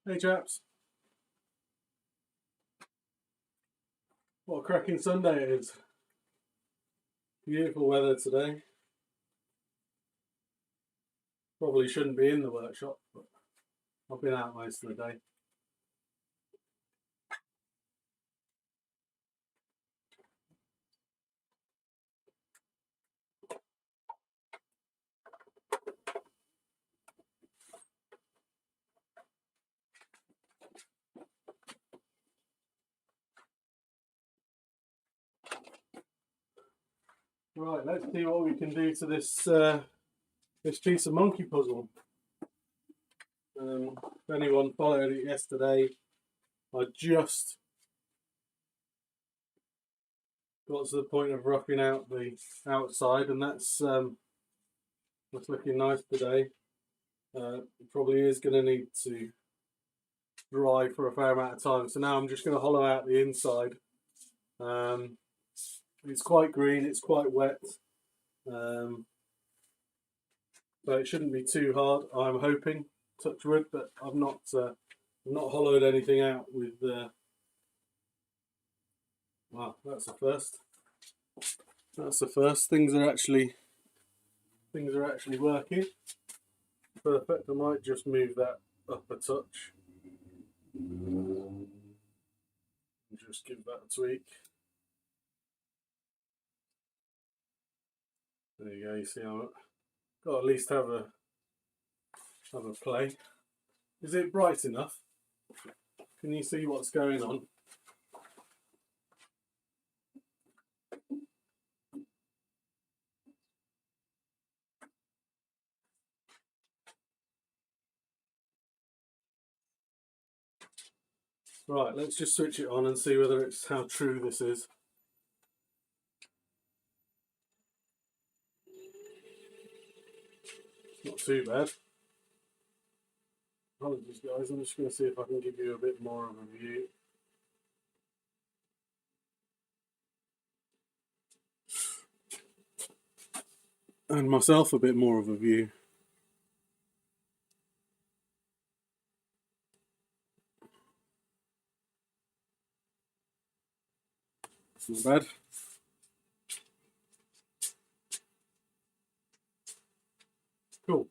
Hey chaps, what a cracking Sunday it is. Beautiful weather today. Probably shouldn't be in the workshop, but I've been out most of the day. Right, let's see what we can do to this piece of monkey puzzle. If anyone followed it yesterday, I just got to the point of roughing out the outside, and that's looking nice today. It probably is going to need to dry for a fair amount of time, so now I'm just going to hollow out the inside. It's quite green, it's quite wet, so it shouldn't be too hard. I'm hoping, touch wood, but I've not hollowed anything out with. Wow, that's the first. That's the first. Things are actually working. Perfect. I might just move that up a touch. And just give that a tweak. There you go. You see how I've got to at least have a play. Is it bright enough? Can you see what's going on? Right, let's just switch it on and see whether it's how true this is. Not too bad. Apologies guys, I'm just going to see if I can give you a bit more of a view. And myself a bit more of a view. It's not bad. Cool.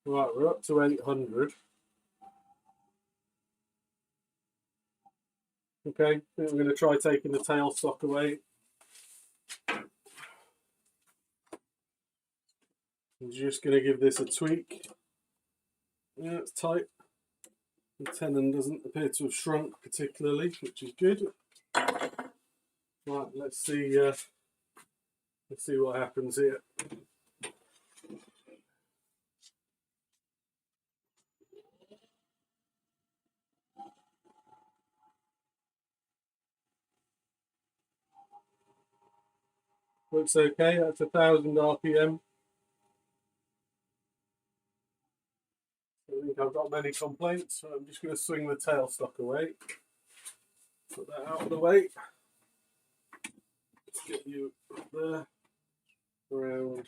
Right, we're up to 800. Okay, I think we're going to try taking the tailstock away. I'm just going to give this a tweak. Yeah, it's tight. The tenon doesn't appear to have shrunk particularly, which is good. Right, let's see what happens here. Looks okay. That's 1,000 RPM. I don't think I've got many complaints, so I'm just going to swing the tailstock away. Put that out of the way. Let's get you up there, around.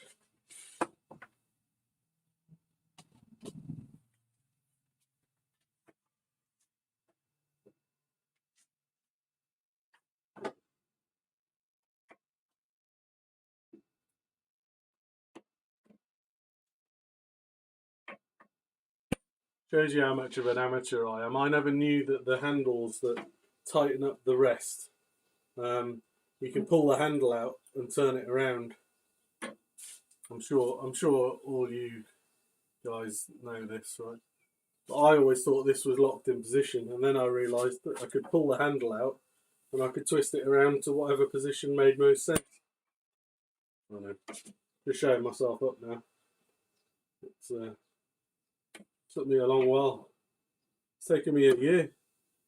Shows you how much of an amateur I am. I never knew that the handles that tighten up the rest, you can pull the handle out and turn it around. I'm sure all you guys know this, right? But I always thought this was locked in position, and then I realised that I could pull the handle out and I could twist it around to whatever position made most sense. I know, just showing myself up now. It's took me a long while. It's taken me a year,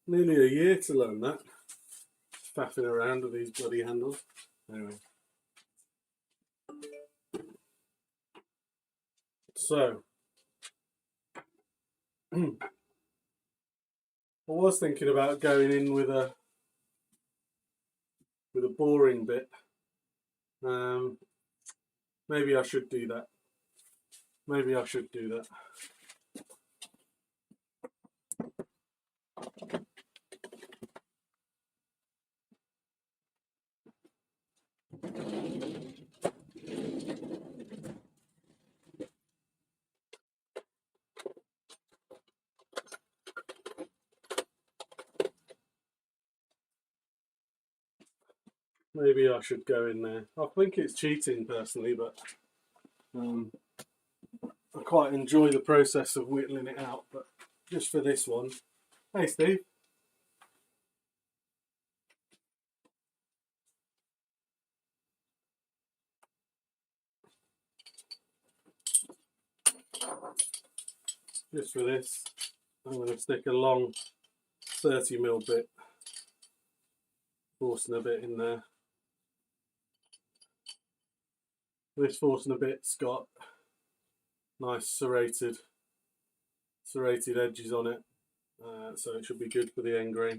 nearly a year to learn that. Faffing around with these bloody handles. Anyway. So, I was thinking about going in with a boring bit. Maybe I should do that. Maybe I should do that. Maybe I should go in there. I think it's cheating personally, but I quite enjoy the process of whittling it out. But just for this one, hey Steve. Just for this, I'm going to stick a long 30mm bit, Forstner bit in there. This Forstner bit's got nice serrated edges on it, so it should be good for the end grain.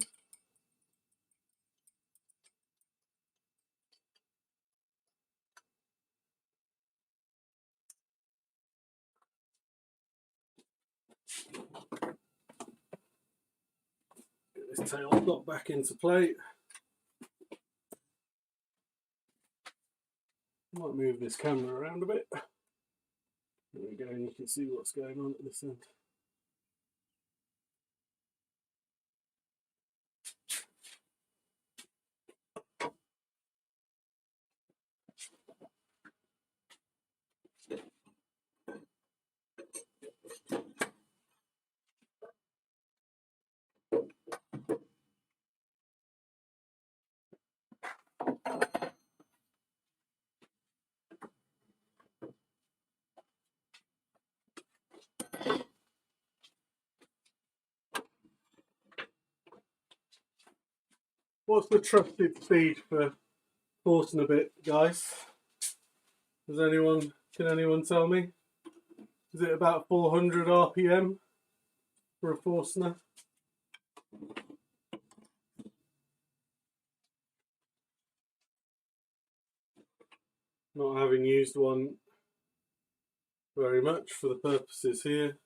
Get this tail got back into play. Might move this camera around a bit. There we go, and you can see what's going on at this end. What's the trusted speed for Forstner bit, guys? Can anyone tell me? Is it about 400 RPM for a Forstner? Not having used one very much for the purposes here.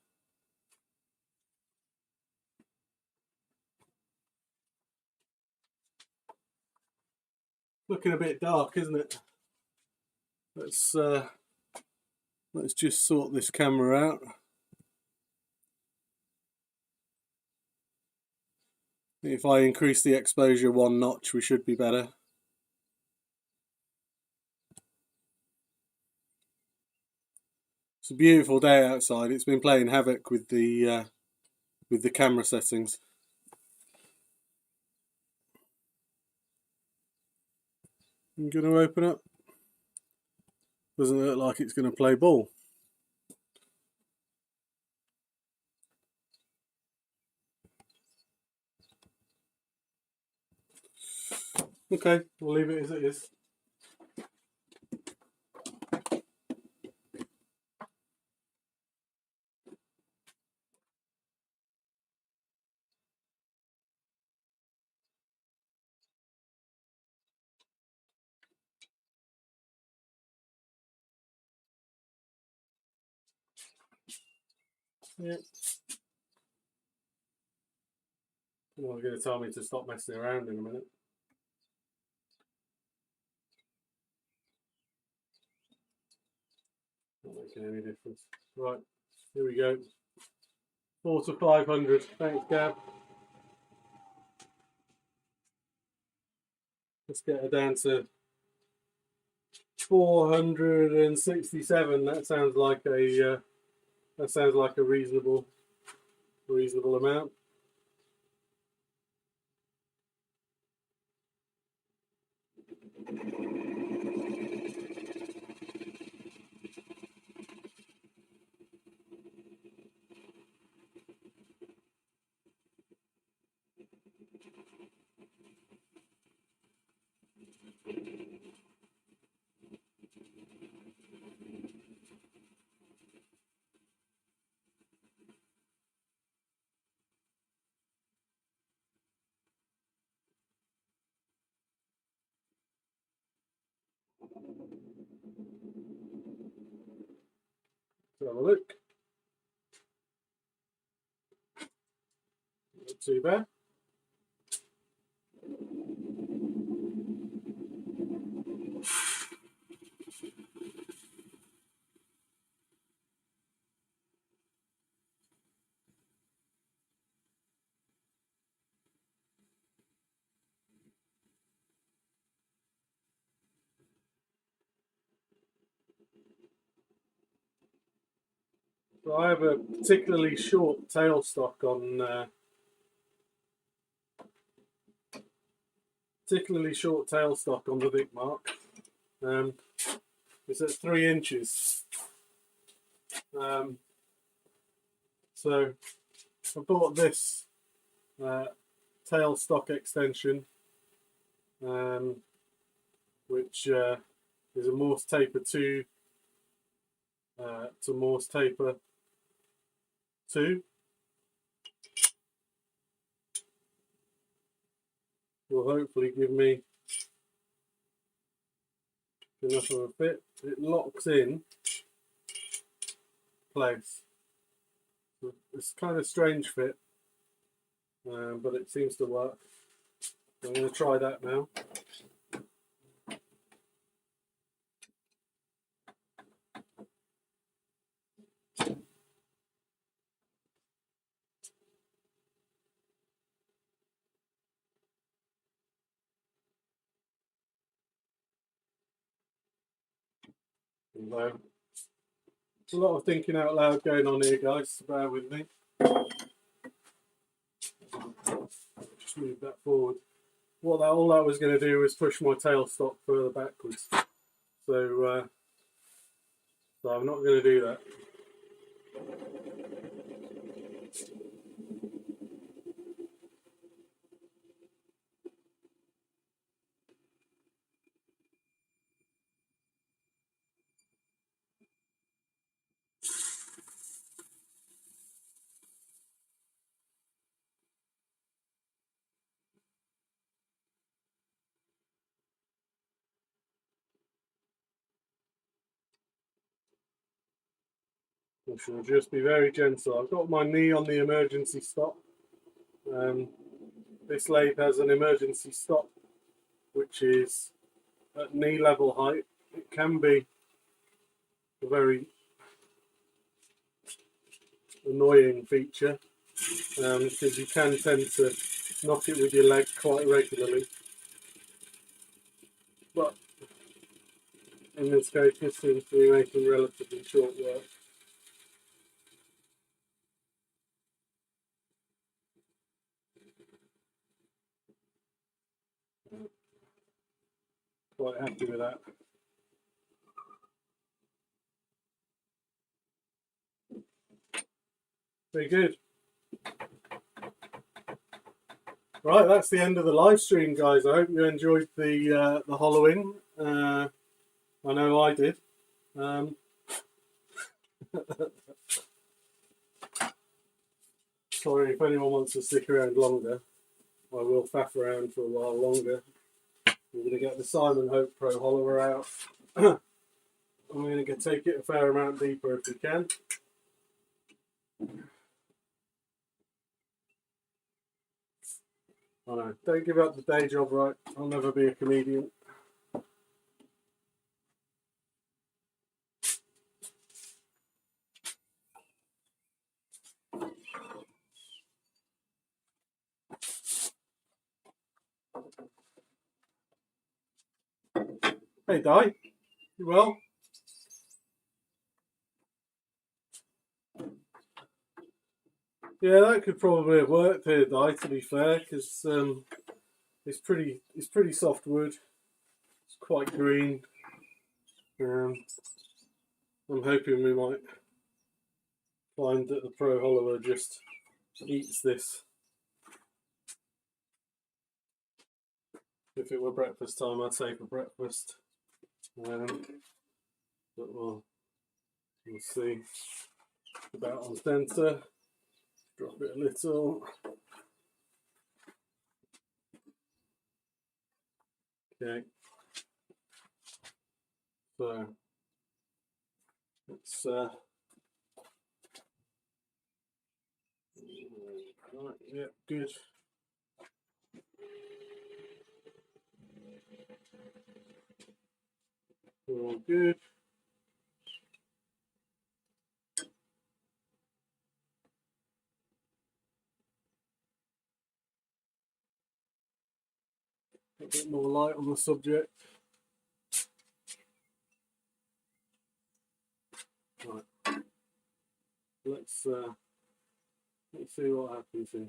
Looking a bit dark, isn't it? Let's just sort this camera out. If I increase the exposure 1 notch, we should be better. It's a beautiful day outside. It's been playing havoc with the camera settings. I'm going to open up. Doesn't look like it's going to play ball. Okay, we'll leave it as it is. Yeah. Well, they're going to tell me to stop messing around in a minute. Not making any difference. Right, here we go. 4 to 500. Thanks, Gab. Let's get her down to 467. That sounds like a reasonable amount. Let's have a look. Not too bad. So I have a particularly short tailstock on the Vic Mark. It's at 3 inches. So I bought this tailstock extension, which is a Morse taper 2 to Morse taper 2. Will hopefully give me enough of a fit. It locks in place. It's kind of strange fit, but it seems to work. I'm going to try that now. There's a lot of thinking out loud going on here, guys, so bear with me. Just move that forward. All that was going to do was push my tailstock further backwards. So I'm not going to do that. I shall just be very gentle. I've got my knee on the emergency stop. This lathe has an emergency stop, which is at knee level height. It can be a very annoying feature because you can tend to knock it with your leg quite regularly. But in this case, this seems to be making relatively short work. Quite happy with that. Very good. Right, that's the end of the live stream, guys. I hope you enjoyed the hollowing. I know I did. Sorry, if anyone wants to stick around longer, I will faff around for a while longer. We're going to get the Simon Hope Pro hollower out. I'm going to take it a fair amount deeper if we can. I know, don't give up the day job, right? I'll never be a comedian. Hey, Di, you well? Yeah, that could probably have worked here, Di, to be fair, because it's pretty soft wood. It's quite green. I'm hoping we might find that the Pro Hollower just eats this. If it were breakfast time, I'd say for breakfast. But we'll see. About on centre. Drop it a little. Okay. So let's Right, yeah, good. We're all good. A bit more light on the subject. Right. Let's see what happens here.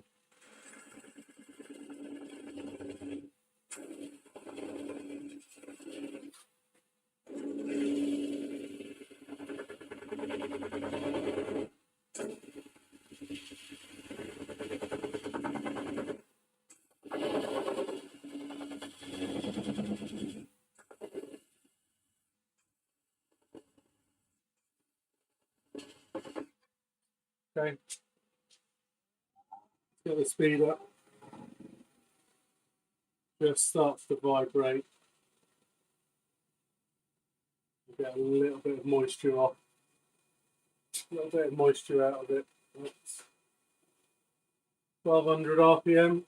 Okay. Get the speed up. Just starts to vibrate. Get a little bit of moisture off. A little bit of moisture out of it. That's 1200 RPM.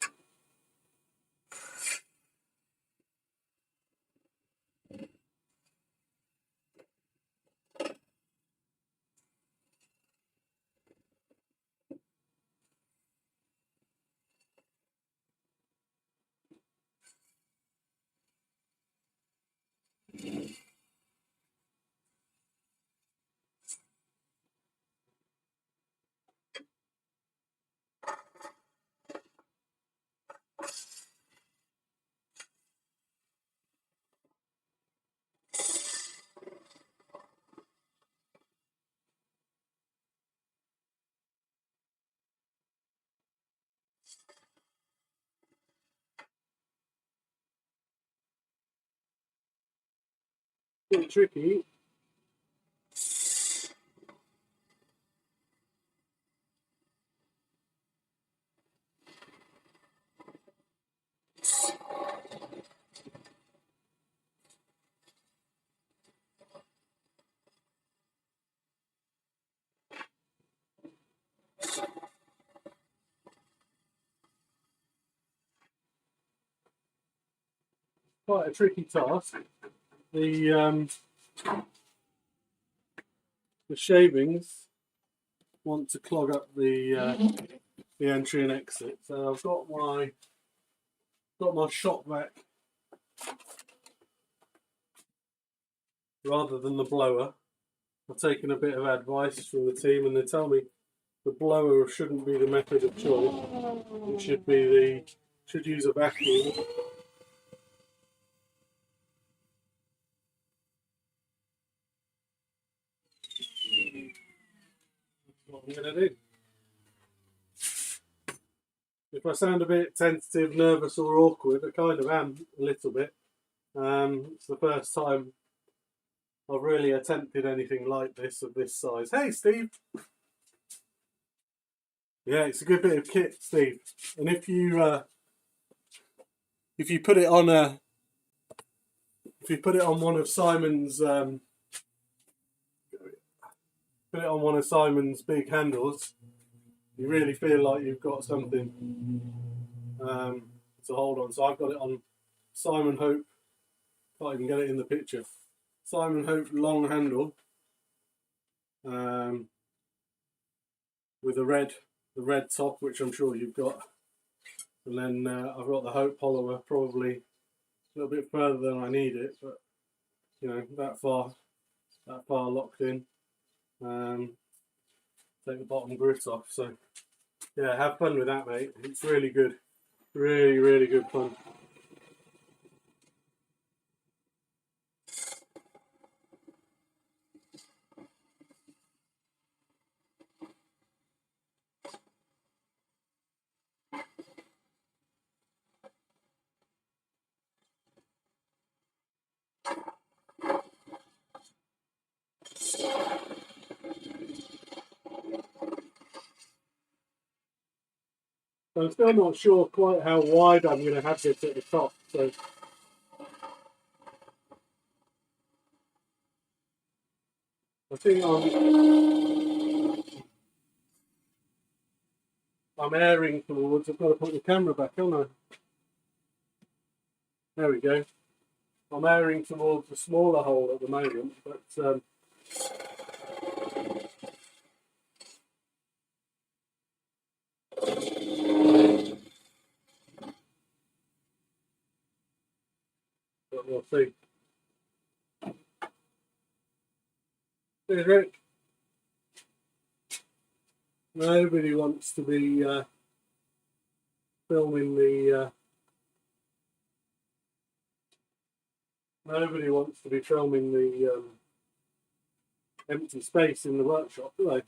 Bit tricky. Quite a tricky task. The shavings want to clog up the entry and exit. So I've got my shop vac rather than the blower. I've taken a bit of advice from the team, and they tell me the blower shouldn't be the method of choice. It should use a vacuum. That's what I'm going to do. If I sound a bit tentative, nervous, or awkward, I kind of am a little bit. It's the first time I've really attempted anything like this of this size. Hey, Steve. Yeah, it's a good bit of kit, Steve. And if you put it on one of Simon's big handles, you really feel like you've got something to hold on. So I've got it on Simon Hope. Can't even get it in the picture. Simon Hope long handle with the red top, which I'm sure you've got, and then I've got the Hope Hollower, probably a little bit further than I need it, but you know, that far locked in. Take the bottom grit off. So yeah, have fun with that, mate. It's really good, really good fun. So I'm still not sure quite how wide I'm going to have this at the top. So I think I'm airing towards. I've got to put the camera back, haven't I? There we go. I'm airing towards a smaller hole at the moment, but we'll see. There's Rick. Nobody wants to be filming the. Nobody wants to be filming the empty space in the workshop, do they?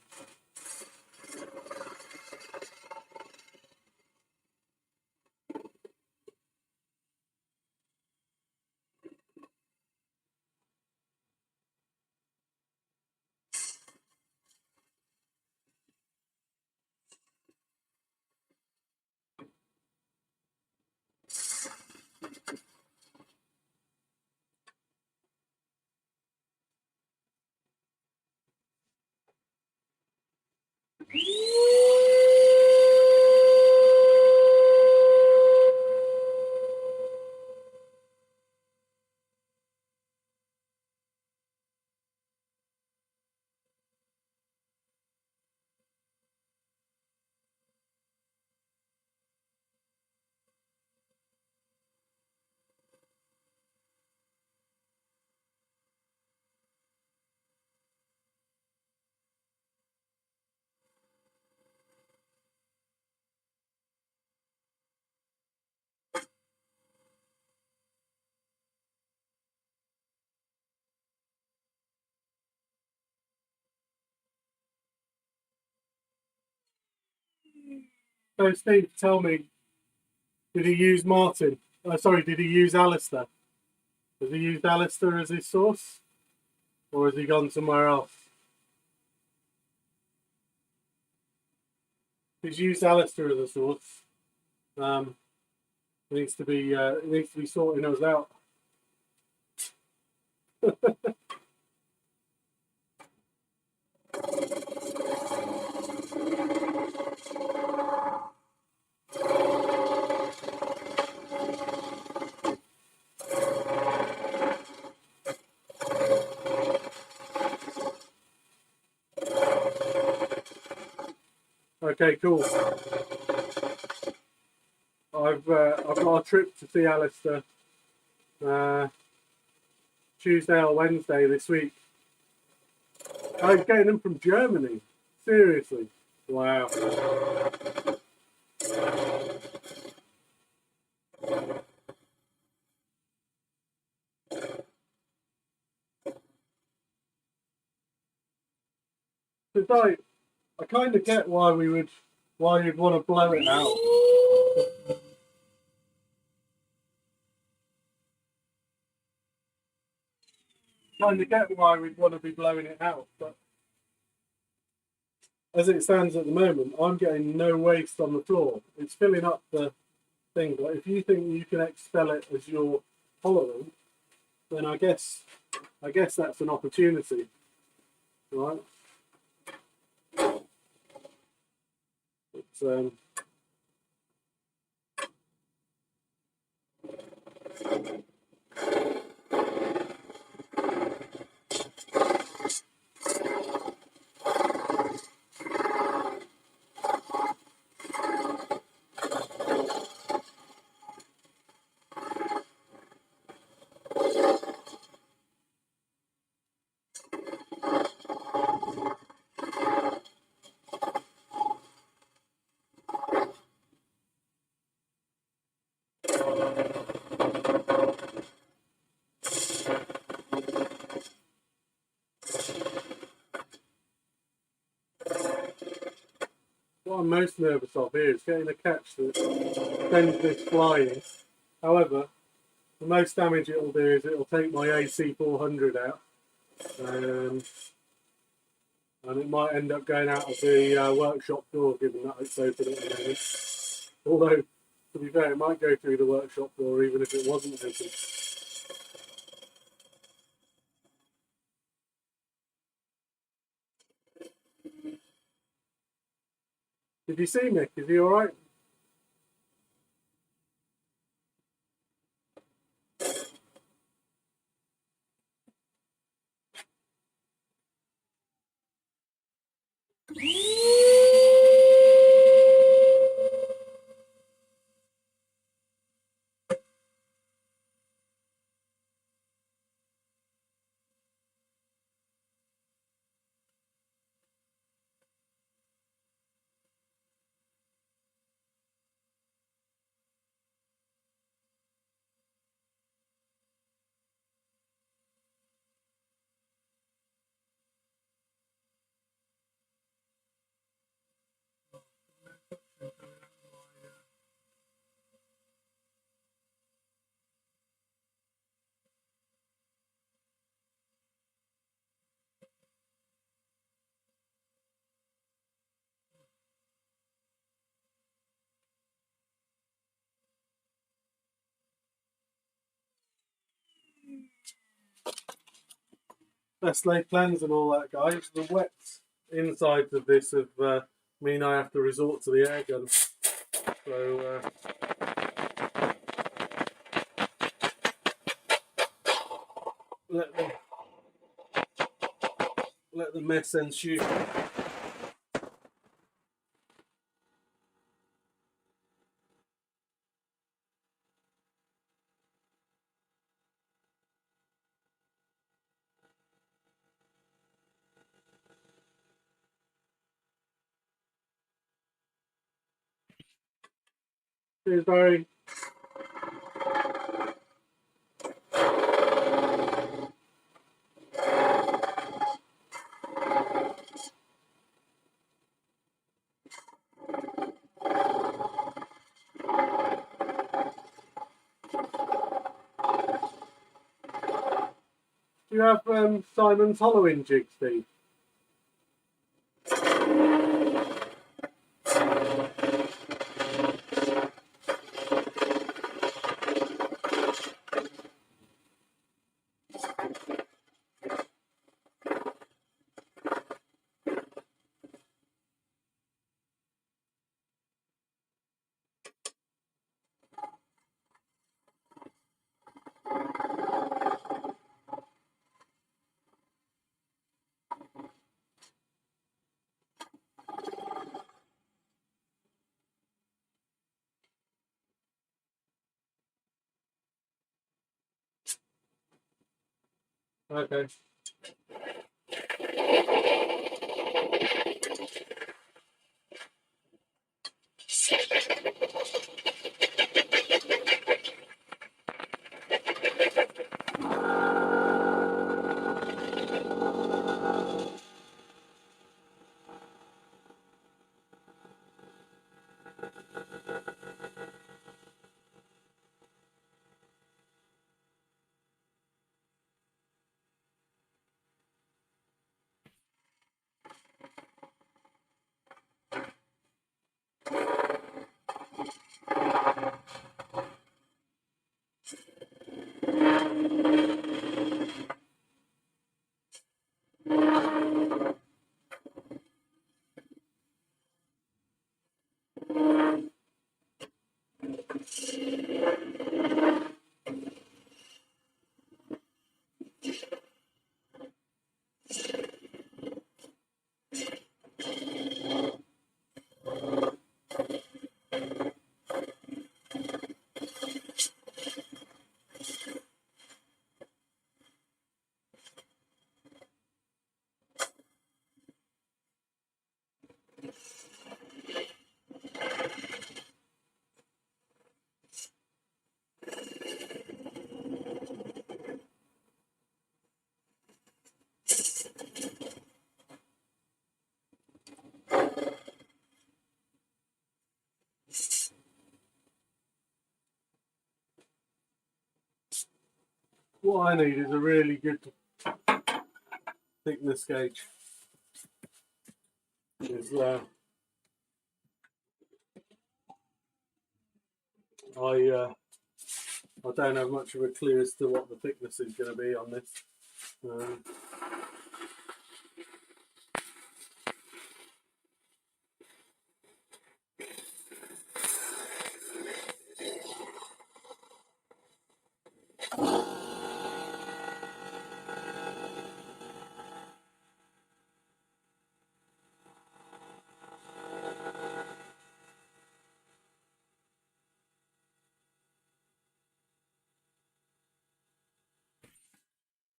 So Steve, tell me, did he use Martin? Sorry, did he use Alistair? Has he used Alistair as his source? Or has he gone somewhere else? He's used Alistair as a source. It needs to be sorting us out. Okay, cool. I've got a trip to see Alistair Tuesday or Wednesday this week. I'm getting them from Germany. Seriously. Wow. It's like, I kind of get why you'd want to blow it out. Kind of get why we'd want to be blowing it out, but as it stands at the moment, I'm getting no waste on the floor. It's filling up the thing, but if you think you can expel it as you're hollowing, then I guess that's an opportunity, right? It's what I'm most nervous of here is getting a catch that sends this flying. However, the most damage it'll do is it'll take my AC 400 out, and it might end up going out of the workshop door, given that it's open at the moment. Although, to be fair, it might go through the workshop door even if it wasn't open. Did you see Mick? Is he all right? Best laid plans and all that, guys. The wet insides of this have mean I have to resort to the air gun. So let the mess ensue. Cheers, Barry. Do you have Simon's hollowing jig, Steve? Okay. What I need is a really good thickness gauge. I don't have much of a clue as to what the thickness is going to be on this.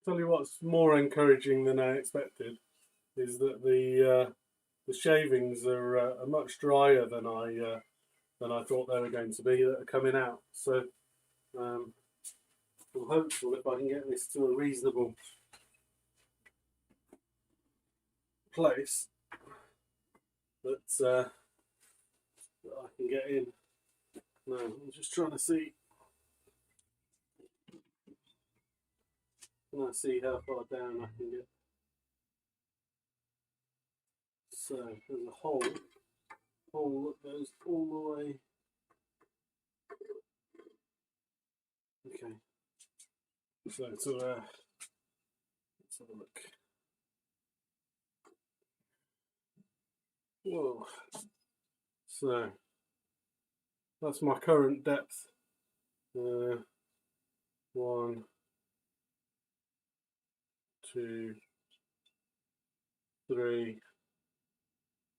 Tell you what's more encouraging than I expected is that the shavings are much drier than I thought they were going to be that are coming out. So I'm hopeful if I can get this to a reasonable place that I can get in. No, I'm just trying to see. Can I see how far down I can get? So there's a hole that goes all the way. Okay. So let's have a look. Whoa. So that's my current depth. 1, 2, 3,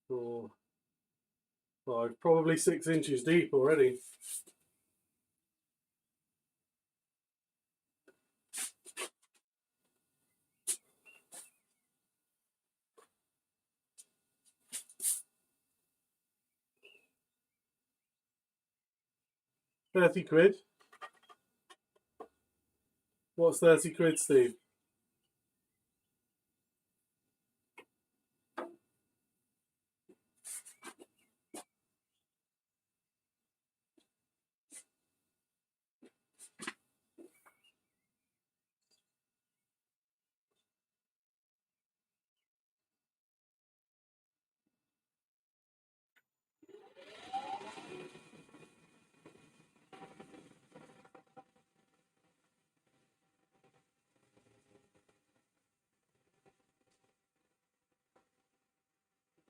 4, 5. Probably 6 inches deep already. £30. What's £30, Steve?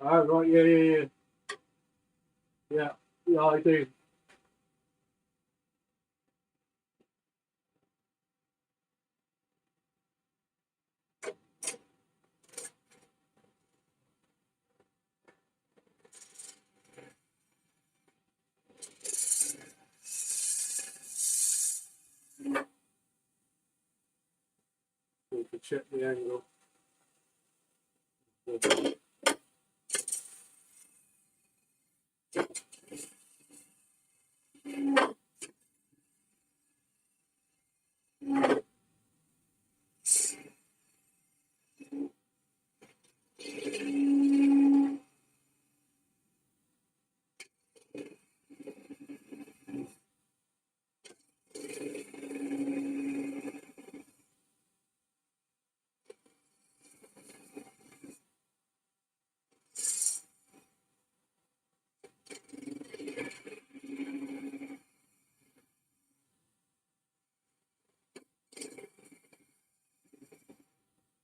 Oh, right, yeah, I do. Need to check the angle.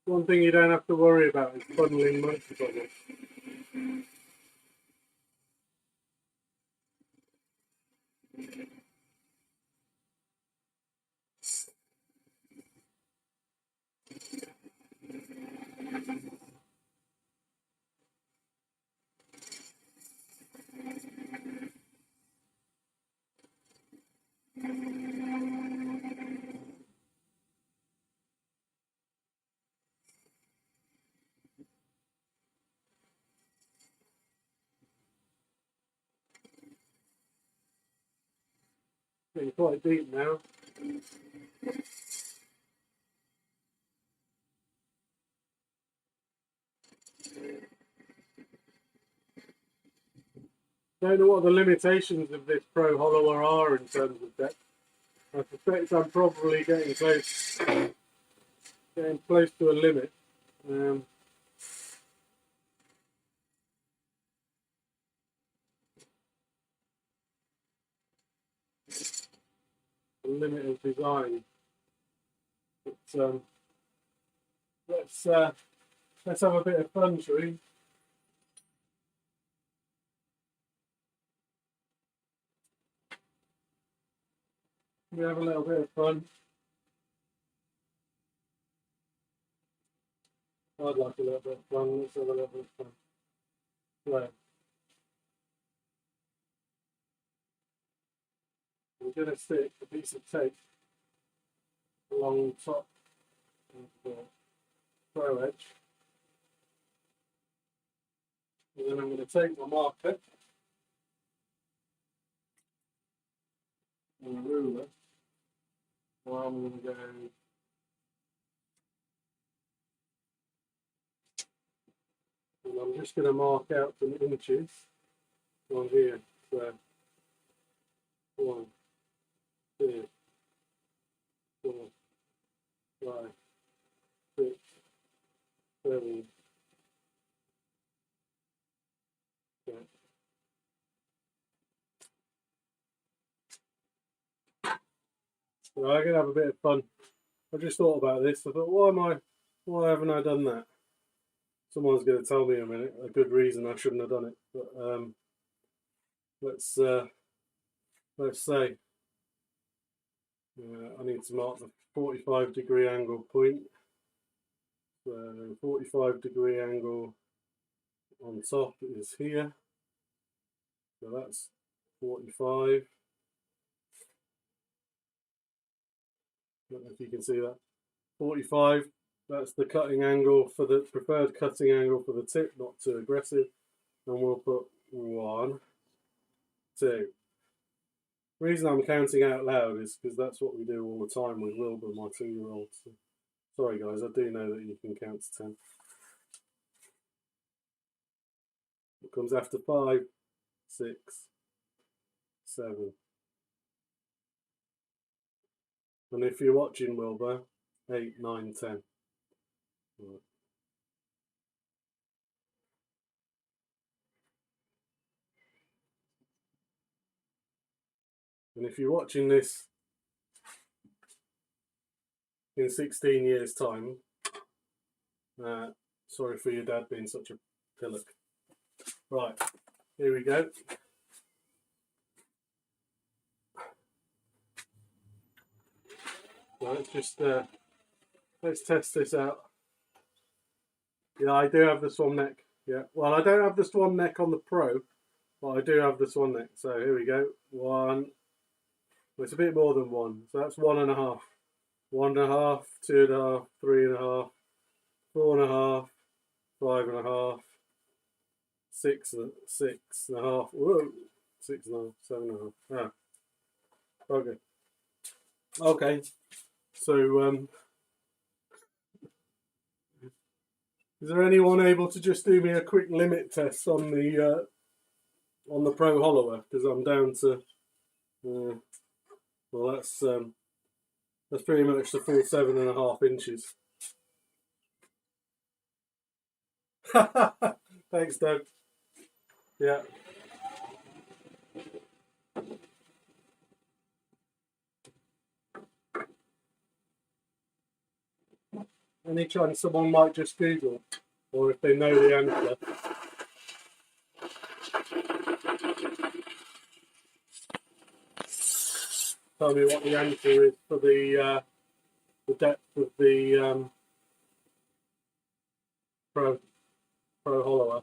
One thing you don't have to worry about is funneling motor bubbles. Getting quite deep now. Don't know what the limitations of this Pro Hollower are in terms of depth. I suspect I'm probably getting close to a limit. A limit of design. But let's have a bit of fun, shall we? We have a little bit of fun. I'd like a little bit of fun. Let's have a little bit of fun. Right. I'm going to stick a piece of tape along the top Pro edge. And then I'm going to take my marker and a ruler. And I'm going to go and I'm just going to mark out some inches on here. So 1, 2, 4, 5, 6, 7, 8. So I'm going to have a bit of fun. I just thought about this. I thought, why haven't I done that? Someone's going to tell me in a minute a good reason I shouldn't have done it. But let's say I need to mark the 45-degree angle point. So 45-degree angle on top is here. So that's 45. I don't know if you can see that. 45. That's the cutting angle for the preferred cutting angle for the tip, not too aggressive. And we'll put 1, 2. The reason I'm counting out loud is because that's what we do all the time with Wilbur, my 2-year-old. So, sorry guys, I do know that you can count to 10. What comes after 5, 6, 7. And if you're watching Wilbur, 8, 9, 10. Right. And if you're watching this in 16 years' time, sorry for your dad being such a pillock. Right, here we go. So let's test this out. Yeah, I do have the swan neck. Yeah, well, I don't have the swan neck on the Pro, but I do have the swan neck. So here we go. 1. Well, it's a bit more than 1. So that's 1.5. 1.5, 2.5, 3.5, 4.5, 5.5, 6.5. Whoa, 6.5, 7.5. Ah, okay. Okay. So is there anyone able to just do me a quick limit test on the Pro Hollower? Because I'm down to well, that's pretty much the full 7.5 inches. Thanks, Doug. Yeah. Any chance someone might just Google, or if they know the answer. Tell me what the answer is for the depth of the Pro Hollower.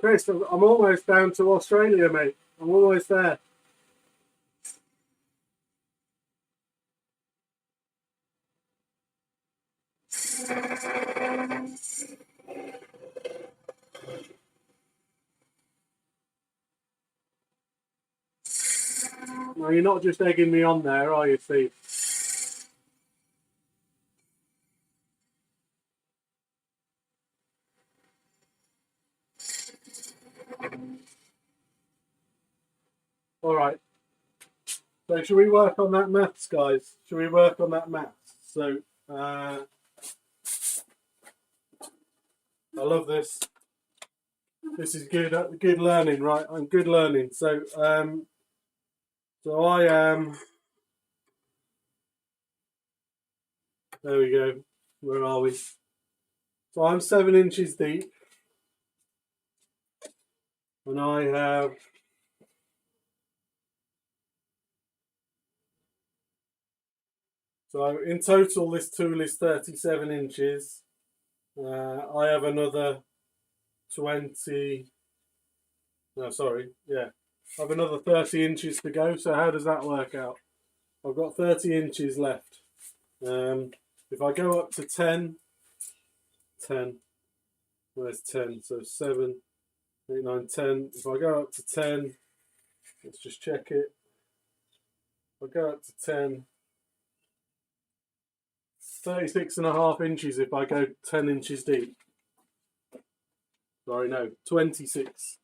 Chris, I'm almost down to Australia, mate. I'm almost there. No, you're not just egging me on there, are you, Steve? Alright. So should we work on that maths, guys? Should we work on that maths? So, I love this. This is good learning, right? I'm good learning. So, so I am... There we go. Where are we? So I'm 7 inches deep. And I have... So in total, this tool is 37 inches. I have another 20... No, sorry. Yeah. I have another 30 inches to go. So how does that work out? I've got 30 inches left. If I go up to 10, where's 10? So 7, 8, 9, 10. If I go up to 10, let's just check it. If I go up to 10, 36.5 inches if I go 10 inches deep. Sorry, no, 26.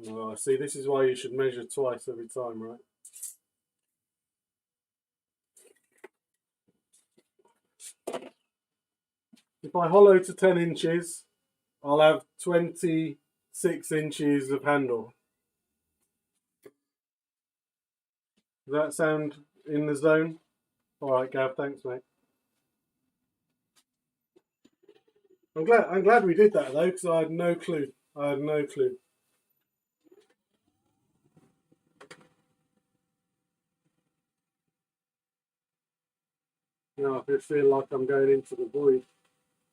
Oh, see, this is why you should measure twice every time, right? If I hollow to 10 inches, I'll have 26 inches of handle. Does that sound in the zone? Alright, Gav, thanks, mate. I'm glad we did that, though, because I had no clue. I had no clue. Now I just feel like I'm going into the void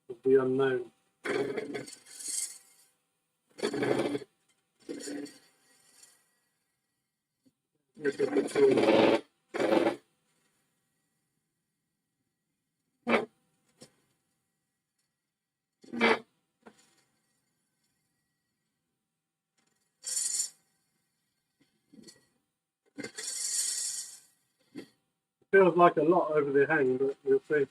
of the unknown. Feels like a lot over the hang, but we'll see.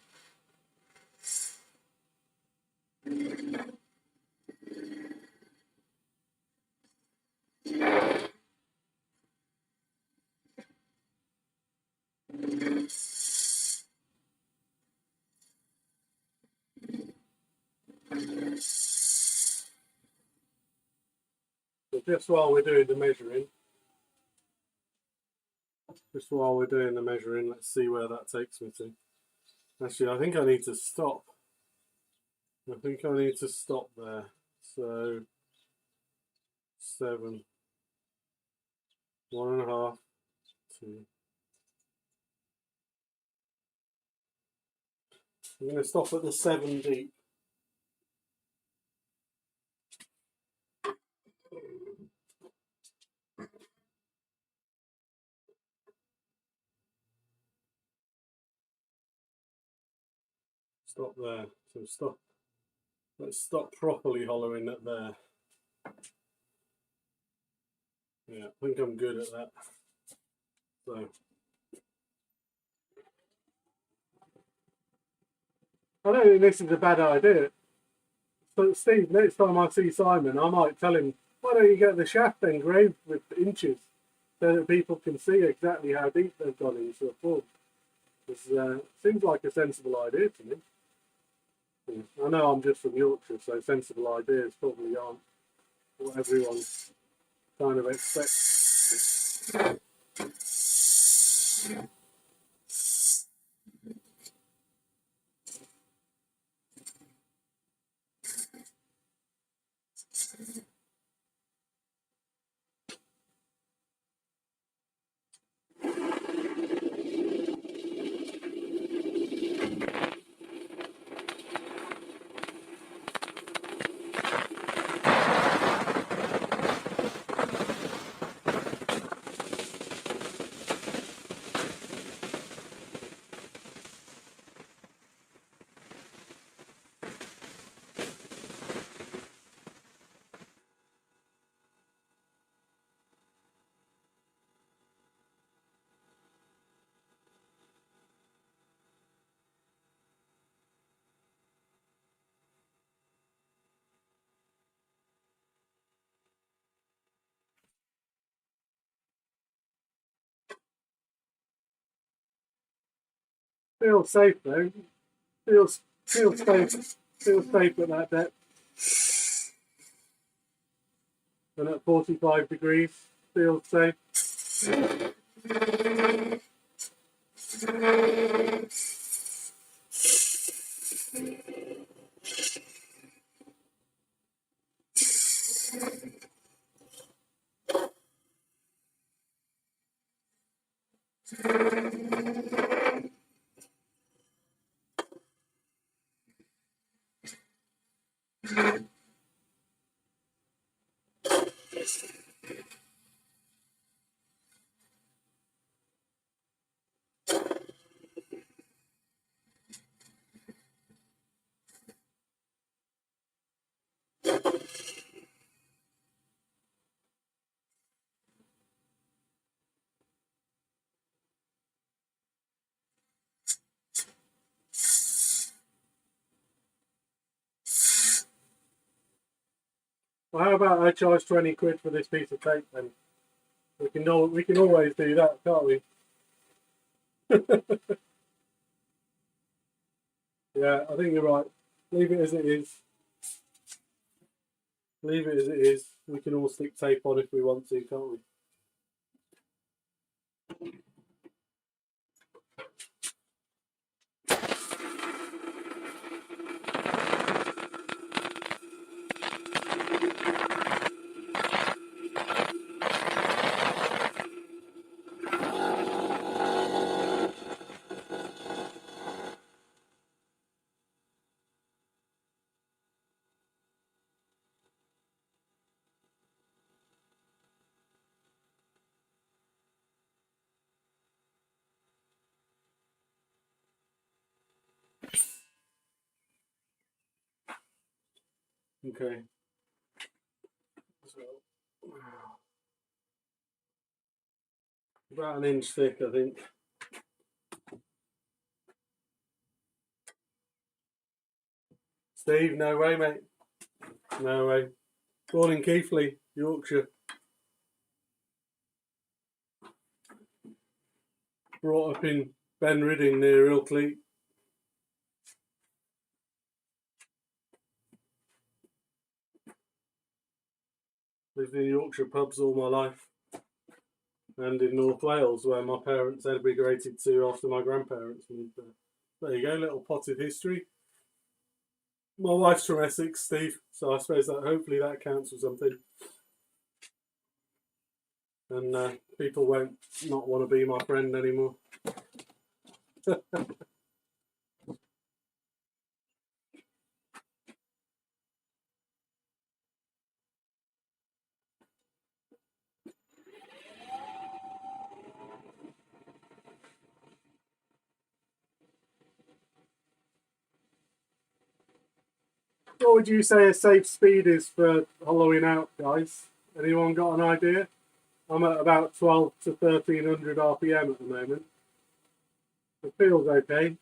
So just while we're doing the measuring, let's see where that takes me to. Actually, I think I need to stop. I think I need to stop there. So 7, 1.5, 2. I'm going to stop at the 7 deep. Stop there. So stop. Let's stop properly hollowing it there. Yeah, I think I'm good at that. So I don't think this is a bad idea. So Steve, next time I see Simon, I might tell him, why don't you get the shaft engraved with inches so that people can see exactly how deep they've gone into a form. This seems like a sensible idea to me. I know I'm just from Yorkshire, so sensible ideas probably aren't what everyone kind of expects. Feels safe though. Feels safe. Feels safe at that depth. And at 45 degrees, feels safe. Well, how about I charge 20 quid for this piece of tape then? We can always do that, can't we? Yeah, I think you're right. Leave it as it is. Leave it as it is. We can all stick tape on if we want to, can't we? Okay. So, about an inch thick, I think. Steve, no way, mate. No way. Born in Keighley, Yorkshire. Brought up in Ben Ridding near Ilkley. Lived in Yorkshire pubs all my life. And in North Wales, where my parents emigrated to after my grandparents moved there. There you go, little potted history. My wife's from Essex, Steve, so I suppose that hopefully that counts for something. And people won't not want to be my friend anymore. What would you say a safe speed is for hollowing out, guys? Anyone got an idea? I'm at about 12 to 1300 RPM at the moment. It feels okay.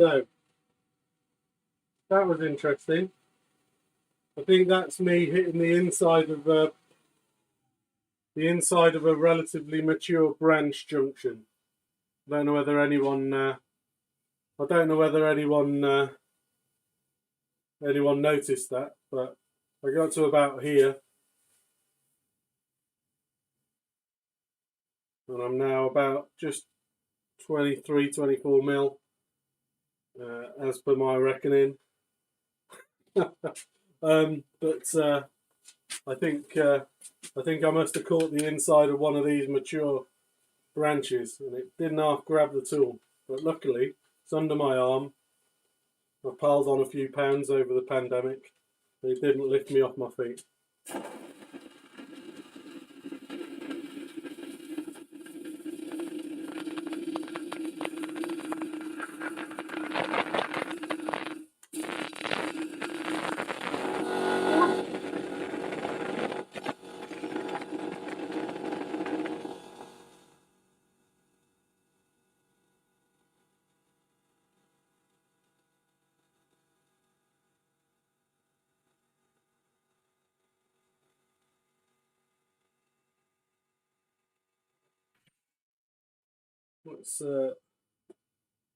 So that was interesting. I think that's me hitting the inside of a relatively mature branch junction. I don't know whether anyone anyone noticed that, but I got to about here, and I'm now about just 23, 24 mil, as per my reckoning. But I think I must have caught the inside of one of these mature branches, and it didn't half grab the tool. But luckily, it's under my arm. I've piled on a few pounds over the pandemic. It didn't lift me off my feet.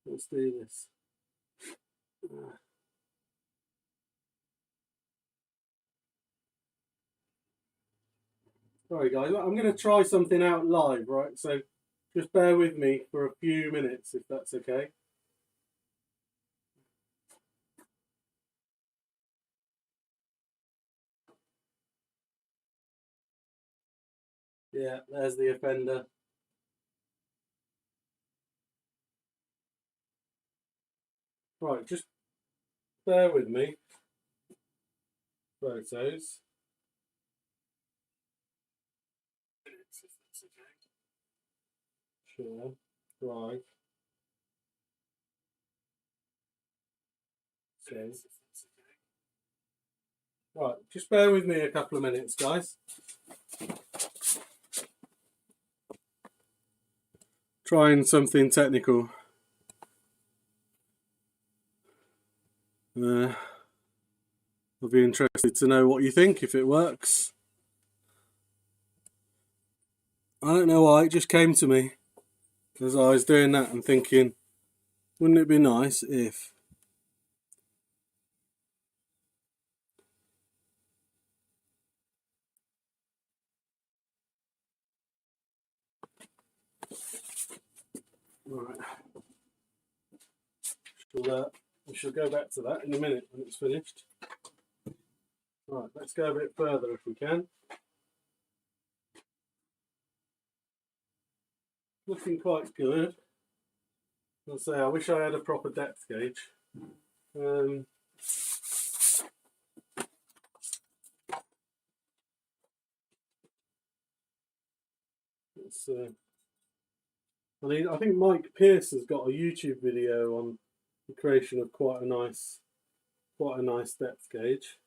Let's do this. Sorry guys, I'm going to try something out live, right? So just bear with me for a few minutes if that's okay. Yeah, there's the offender. Right, just bear with me. Photos. Share. Drive. Save. Right, just bear with me a couple of minutes, guys. Trying something technical. I'll be interested to know what you think if it works. I don't know why, it just came to me as I was doing that and thinking, wouldn't it be nice if... Right. We shall go back to that in a minute when it's finished. Right, let's go a bit further if we can. Looking quite good. I'll say I wish I had a proper depth gauge. I think Mike Pierce has got a YouTube video on the creation of quite a nice depth gauge,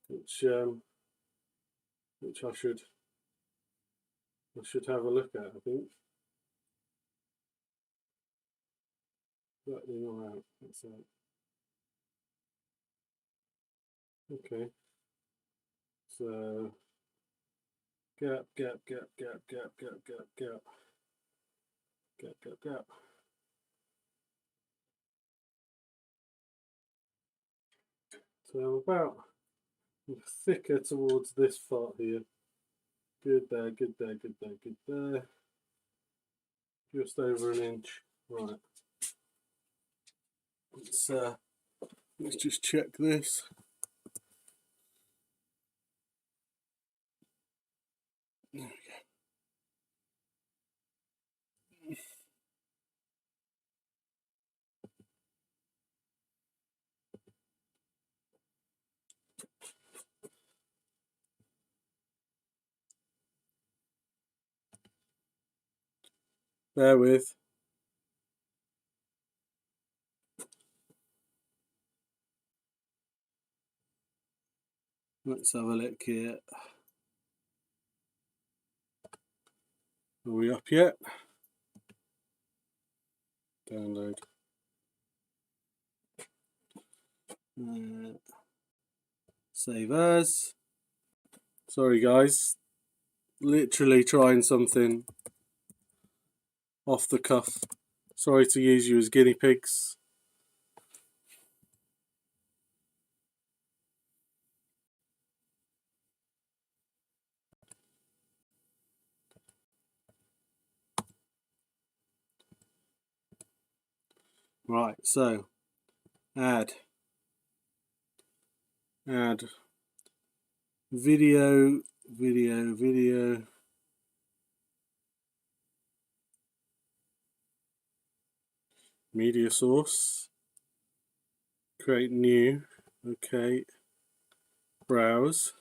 which I should have a look at. I think. Exactly not out. That's out. Okay. So gap, gap, gap, gap, gap, gap, gap, gap, gap, gap, gap. So about thicker towards this part here. Good there, good there, good there, good there. Just over an inch. Right. Let's just check this. There we go. Bear with. Let's have a look here. Are we up yet? Download. Save as. Sorry guys, literally trying something off the cuff. Sorry to use you as guinea pigs. Right, so add video, media source, create new, okay, browse.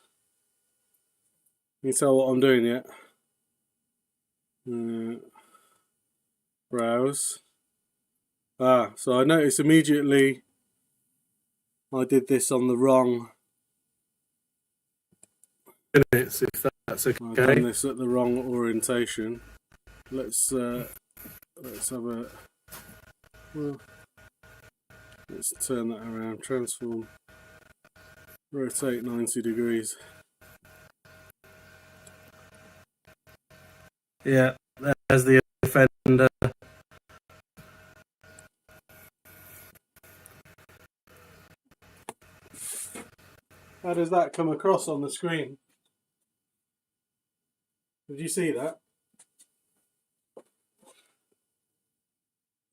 Can you tell what I'm doing yet? Browse. So I noticed immediately I did this on the wrong minutes, if that's okay. I've done this at the wrong orientation. Let's have a, well, let's turn that around, transform, rotate 90 degrees. Yeah, there's the offender. How does that come across on the screen? Did you see that?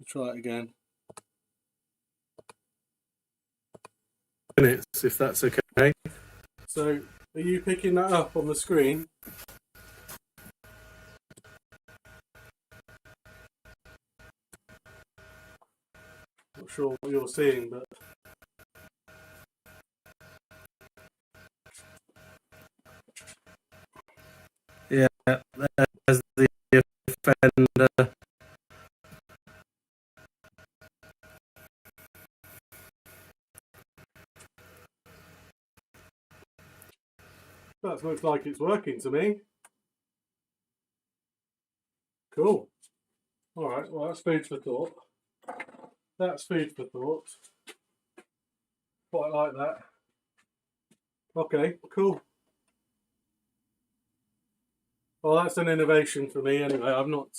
Try it again. Minutes, if that's okay. So, are you picking that up on the screen? Not sure what you're seeing, but yeah, there's the offender. That looks like it's working to me. Cool. Alright, well that's food for thought. That's food for thought. Quite like that. Okay, cool. Well, that's an innovation for me anyway. I've not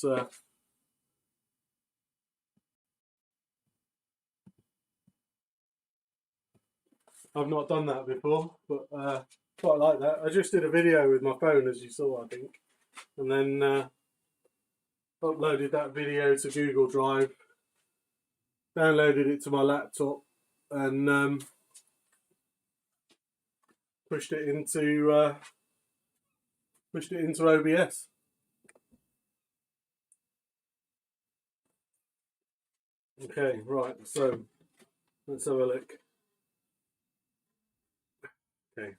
done that before, but quite like that. I just did a video with my phone, as you saw, I think, and then uploaded that video to Google Drive, downloaded it to my laptop, and pushed it into OBS. Okay, right. So let's have a look. Okay,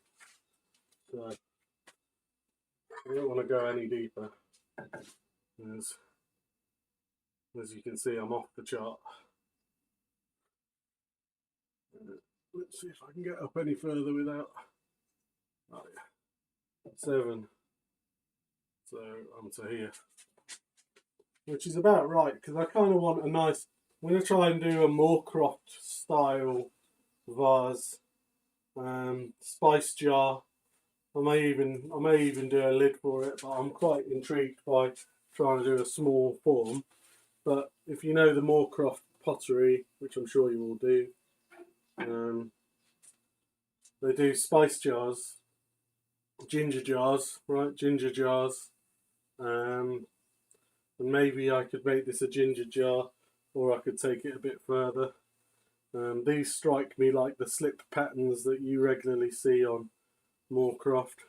so I don't want to go any deeper. As you can see, I'm off the chart. Let's see if I can get up any further without. Oh yeah, 7. So I'm to here, which is about right because I kind of want a nice. I'm going to try and do a Moorcroft style vase, spice jar. I may even do a lid for it, but I'm quite intrigued by trying to do a small form. But if you know the Moorcroft pottery, which I'm sure you all do, they do spice jars, ginger jars, right? Ginger jars. And maybe I could make this a ginger jar, or I could take it a bit further. These strike me like the slip patterns that you regularly see on Moorcroft.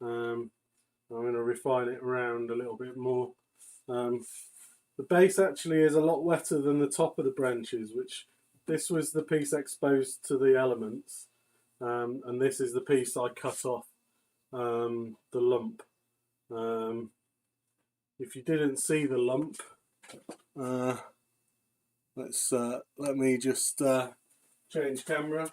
I'm going to refine it around a little bit more. The base actually is a lot wetter than the top of the branches, which this was the piece exposed to the elements, and this is the piece I cut off the lump. If you didn't see the lump, let me just change camera.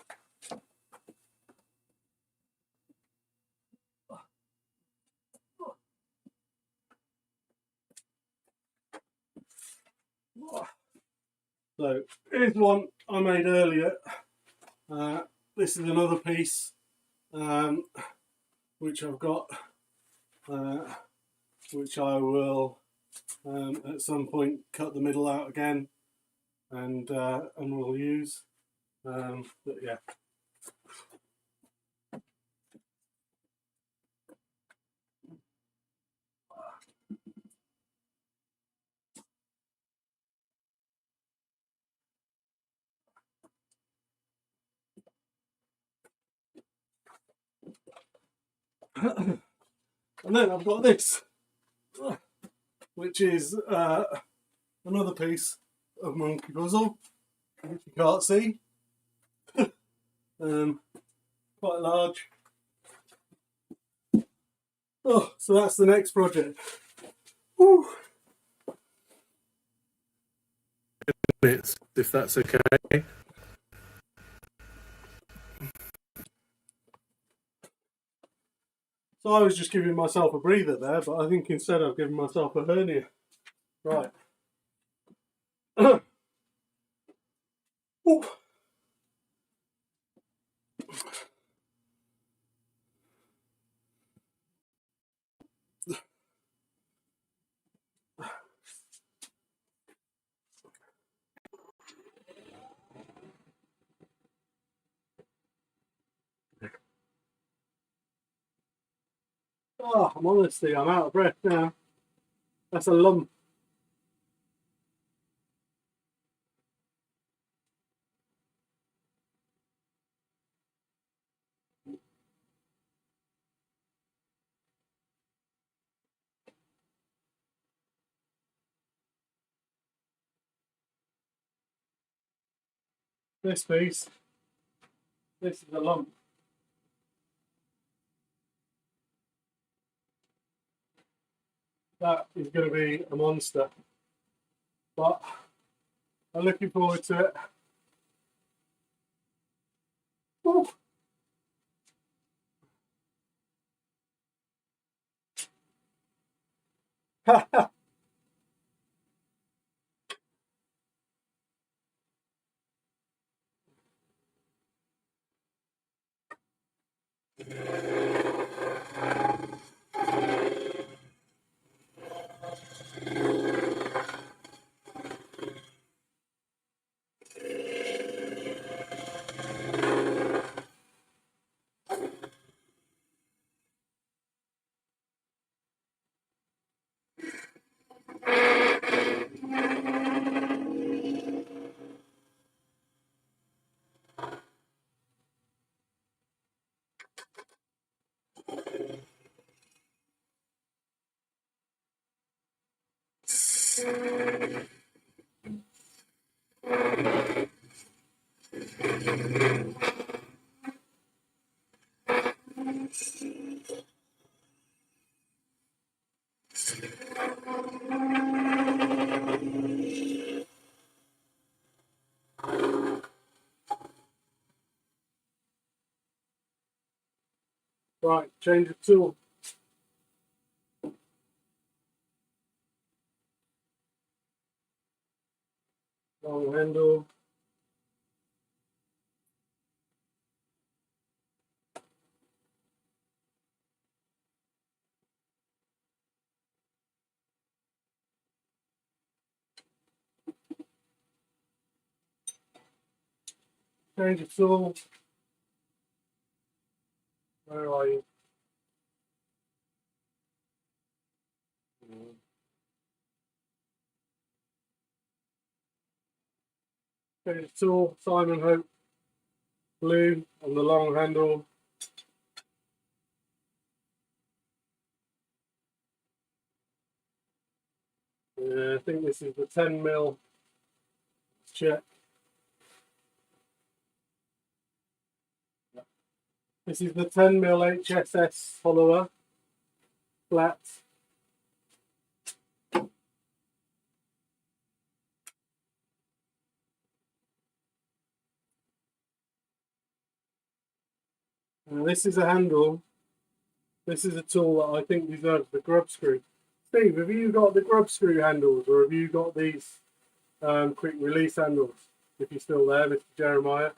So here's one I made earlier. This is another piece which I've got, which I will at some point cut the middle out again and we'll use. But yeah. And then I've got this, which is another piece of monkey puzzle, which you can't see. Quite large. Oh, so that's the next project. Woo. Minutes, if that's okay. So I was just giving myself a breather there, but I think instead I've given myself a hernia. Right. Oh, honestly, I'm out of breath now. That's a lump. This piece, this is a lump. That is going to be a monster. But I'm looking forward to it. Woo. Right, change of tool. Long handle. Change of tool. Where are you? Change of tool. Simon Hope. Blue on the long handle. I think this is the 10mm. Check. This is the 10mm HSS follower. Flat. This is a handle. This is a tool that I think deserves the grub screw. Steve, have you got the grub screw handles, or have you got these quick release handles? If you're still there, Mr. Jeremiah.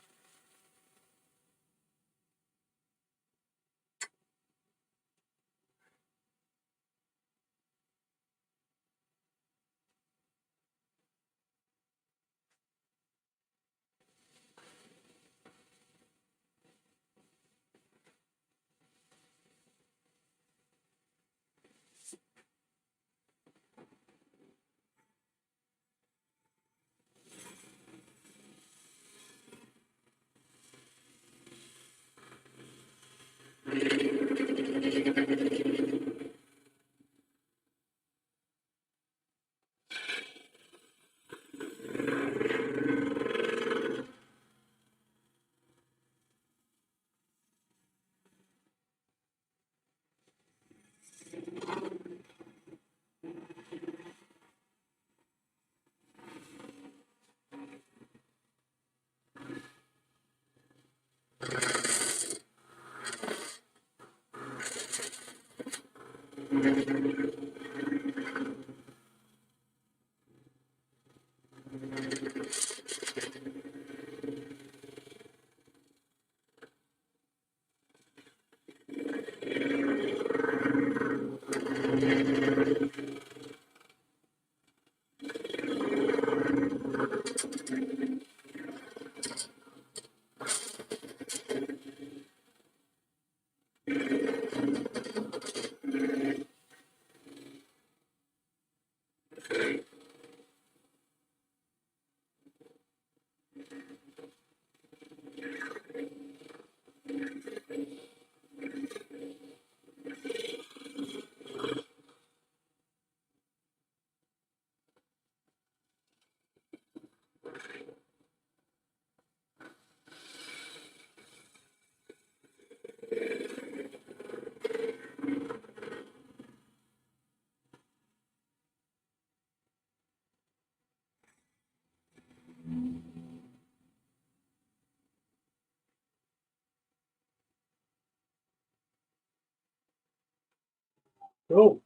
Cool.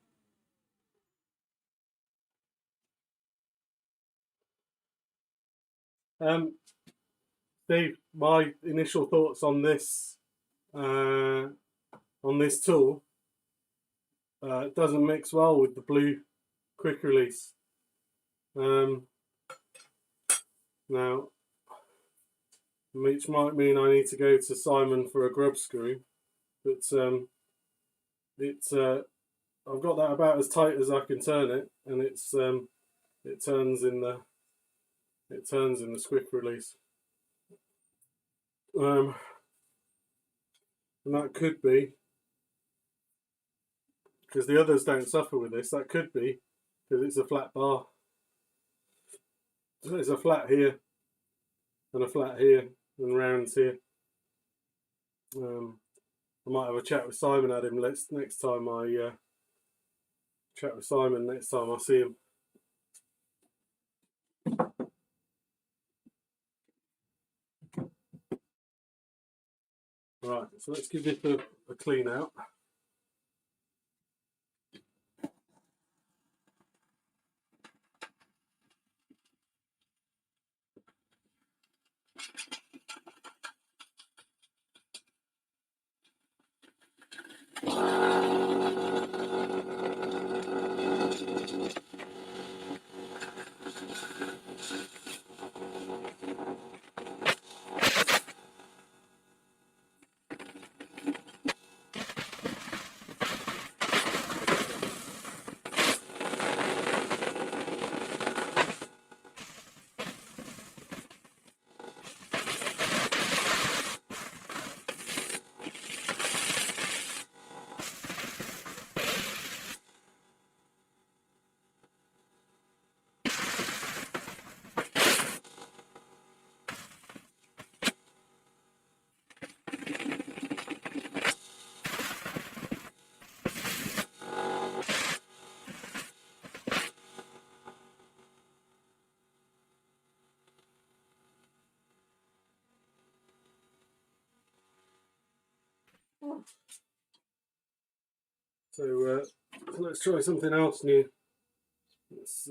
Steve, my initial thoughts uh, on this tool, it doesn't mix well with the blue quick release. Now, which might mean I need to go to Simon for a grub screw, but I've got that about as tight as I can turn it, and it turns in the quick release. And that could be because the others don't suffer with this. That could be because it's a flat bar. So there's a flat here and a flat here and rounds here. I might have a chat with Simon at him next time I chat with Simon next time I see him. Right, so let's give this a clean out. So let's try something else new. Let's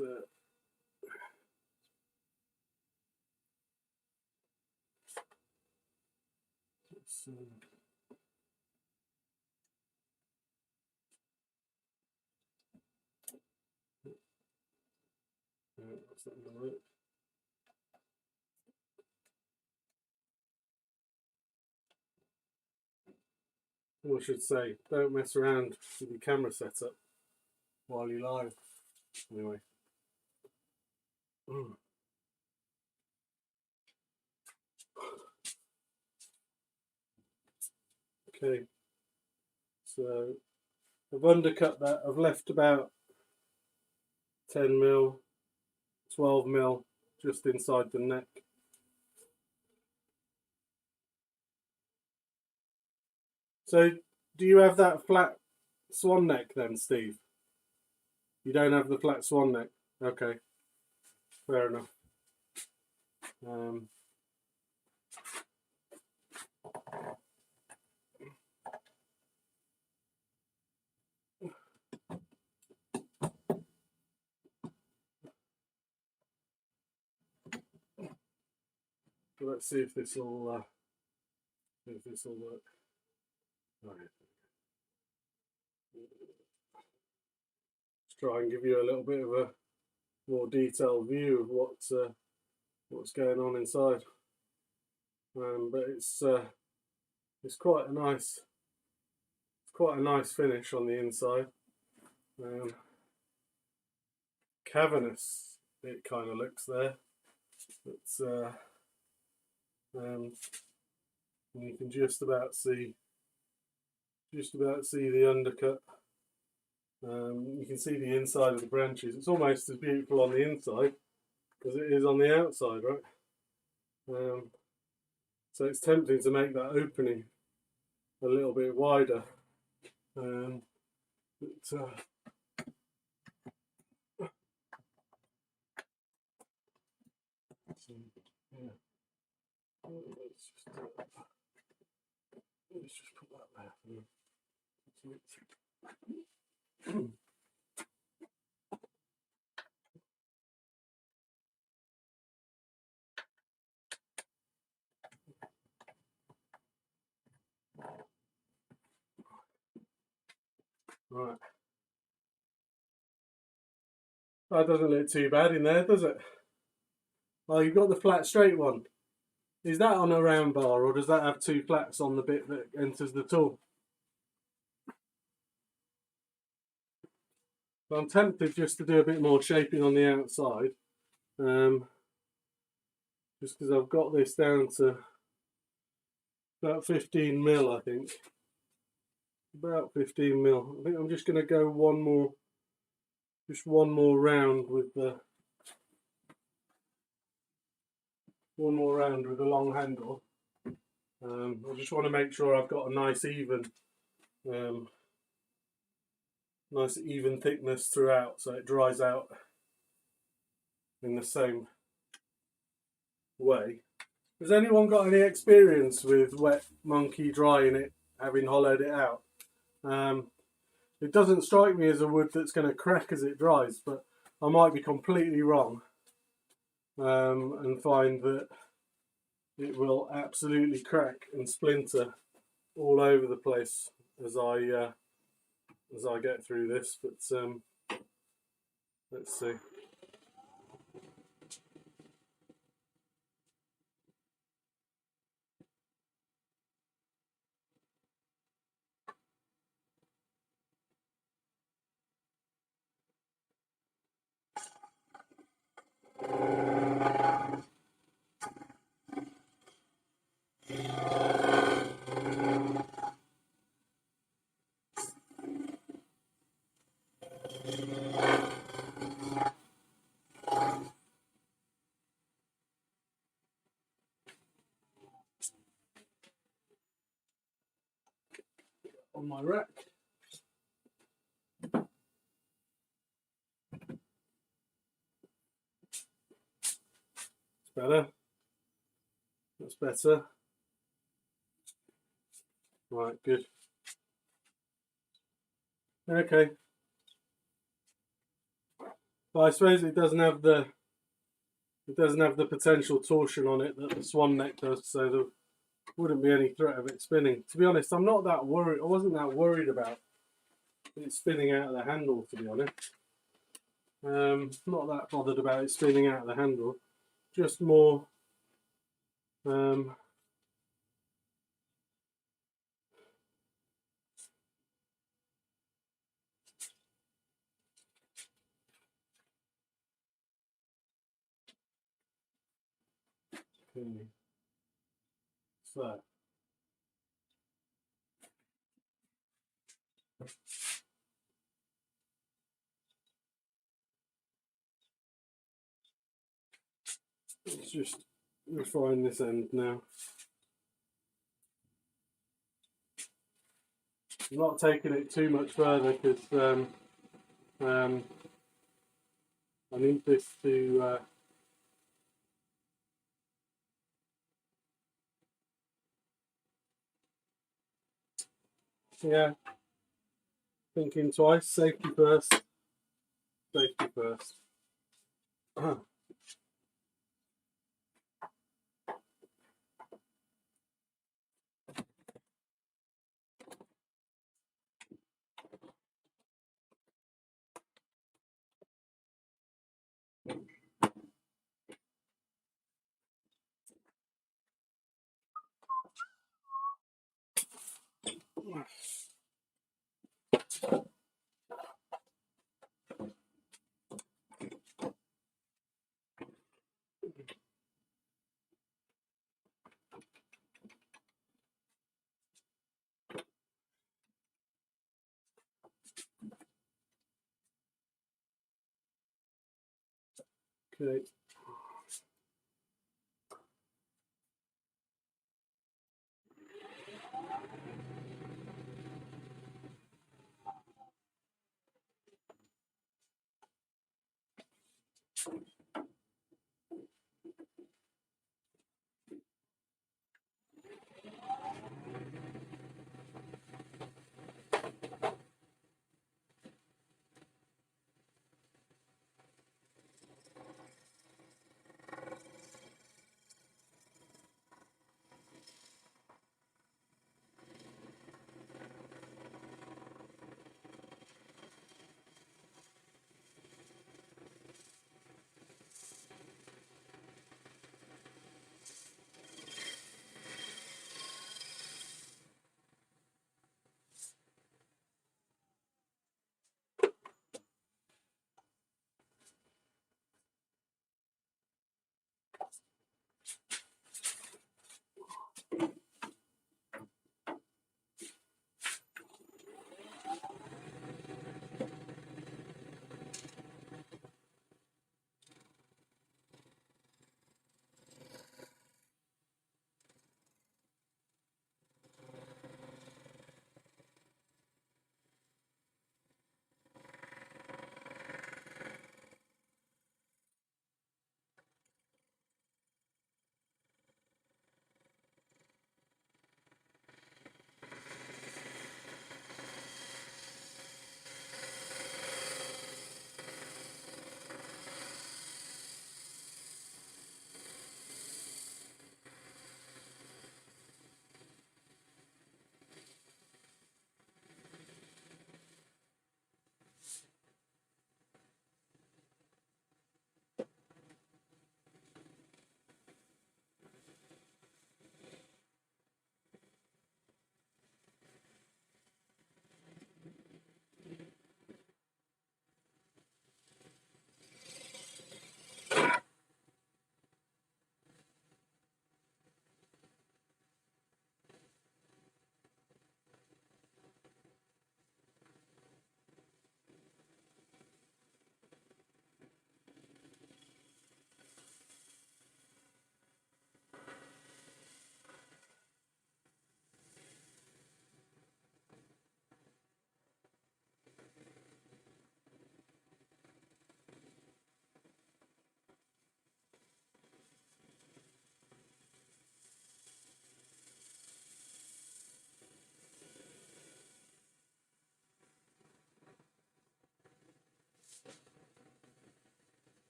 that's not gonna work. I should say, don't mess around with your camera setup while you're live. Anyway. Okay. So I've undercut that. I've left about 10 mil, 12 mil just inside the neck. So do you have that flat swan neck then, Steve? You don't have the flat swan neck? Okay, fair enough. let's see if this will work. Right. Let's try and give you a little bit of a more detailed view of what's going on inside. But it's quite a nice finish on the inside. Cavernous it kind of looks there. It's and you can just about see the undercut. You can see the inside of the branches. It's almost as beautiful on the inside as it is on the outside, right? So it's tempting to make that opening a little bit wider. But yeah. Let's just put that there. Right. That doesn't look too bad in there, does it? Oh, you've got the flat straight one. Is that on a round bar, or does that have two flats on the bit that enters the tool? So I'm tempted just to do a bit more shaping on the outside, just because I've got this down to about 15 mil, I think. About 15 mil. I think I'm just going to go one more round with the long handle. I just want to make sure I've got a nice even thickness throughout, so it dries out in the same way. Has anyone got any experience with wet monkey drying it, having hollowed it out? It doesn't strike me as a wood that's going to crack as it dries, but I might be completely wrong, and find that it will absolutely crack and splinter all over the place as I get through this. But let's see. On my rack. It's better. That's better. Right, good. Okay. Well, I suppose it doesn't have the potential torsion on it that the swan neck does, so there wouldn't be any threat of it spinning. To be honest, I'm not that worried. I wasn't that worried about it spinning out of the handle, to be honest. Not that bothered about it spinning out of the handle. Just more so let's just refine this end now. I'm not taking it too much further because I need this to yeah, thinking twice. Safety first. Safety first. Okay.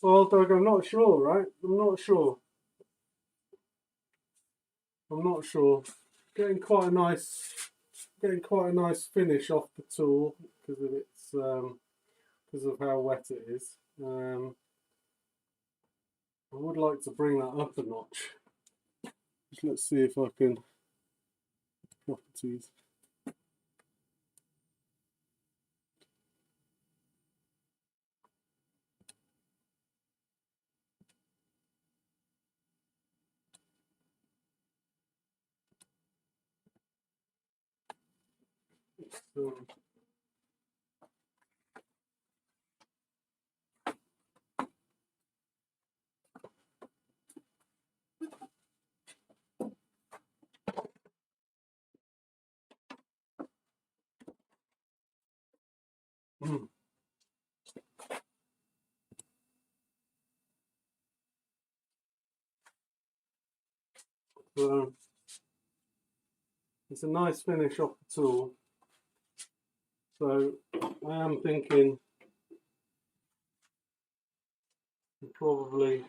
Well, Doug, I'm not sure, right? I'm not sure. I'm not sure. Getting quite a nice finish off the tool because of its because of how wet it is. I would like to bring that up a notch. Just let's see if I can properties. So, so it's a nice finish off the tool. So I am thinking probably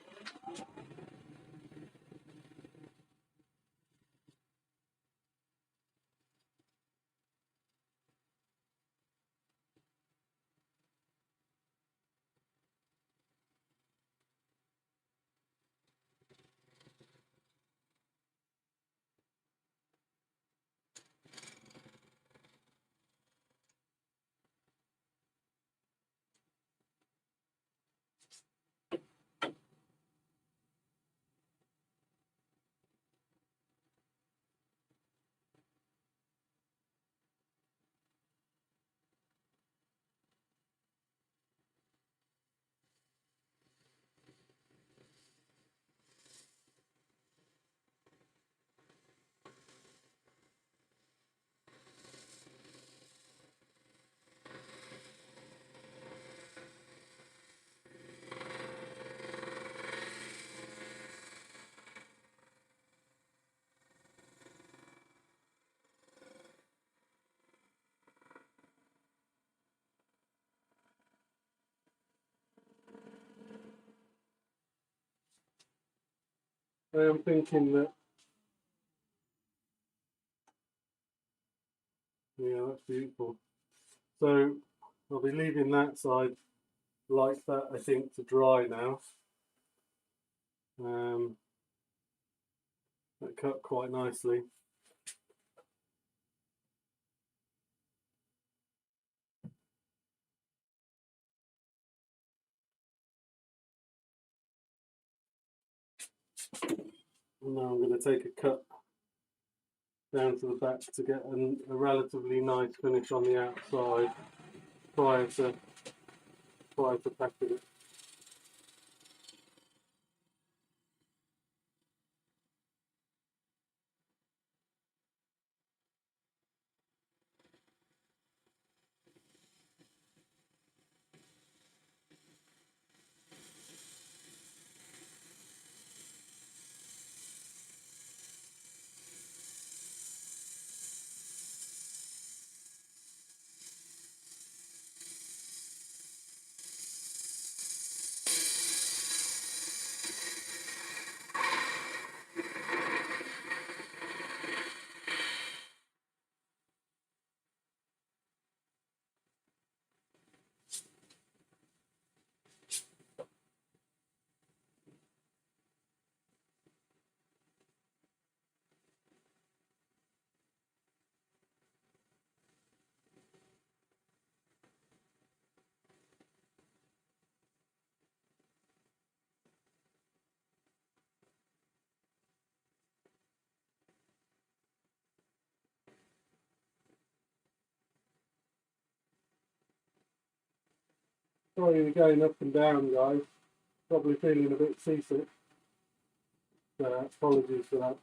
I am thinking that, yeah, that's beautiful. So I'll be leaving that side like that, I think, to dry now. That cut quite nicely. And now I'm going to take a cut down to the back to get a relatively nice finish on the outside prior to packing it. Sorry, you're going up and down, guys. Probably feeling a bit seasick. Apologies for that.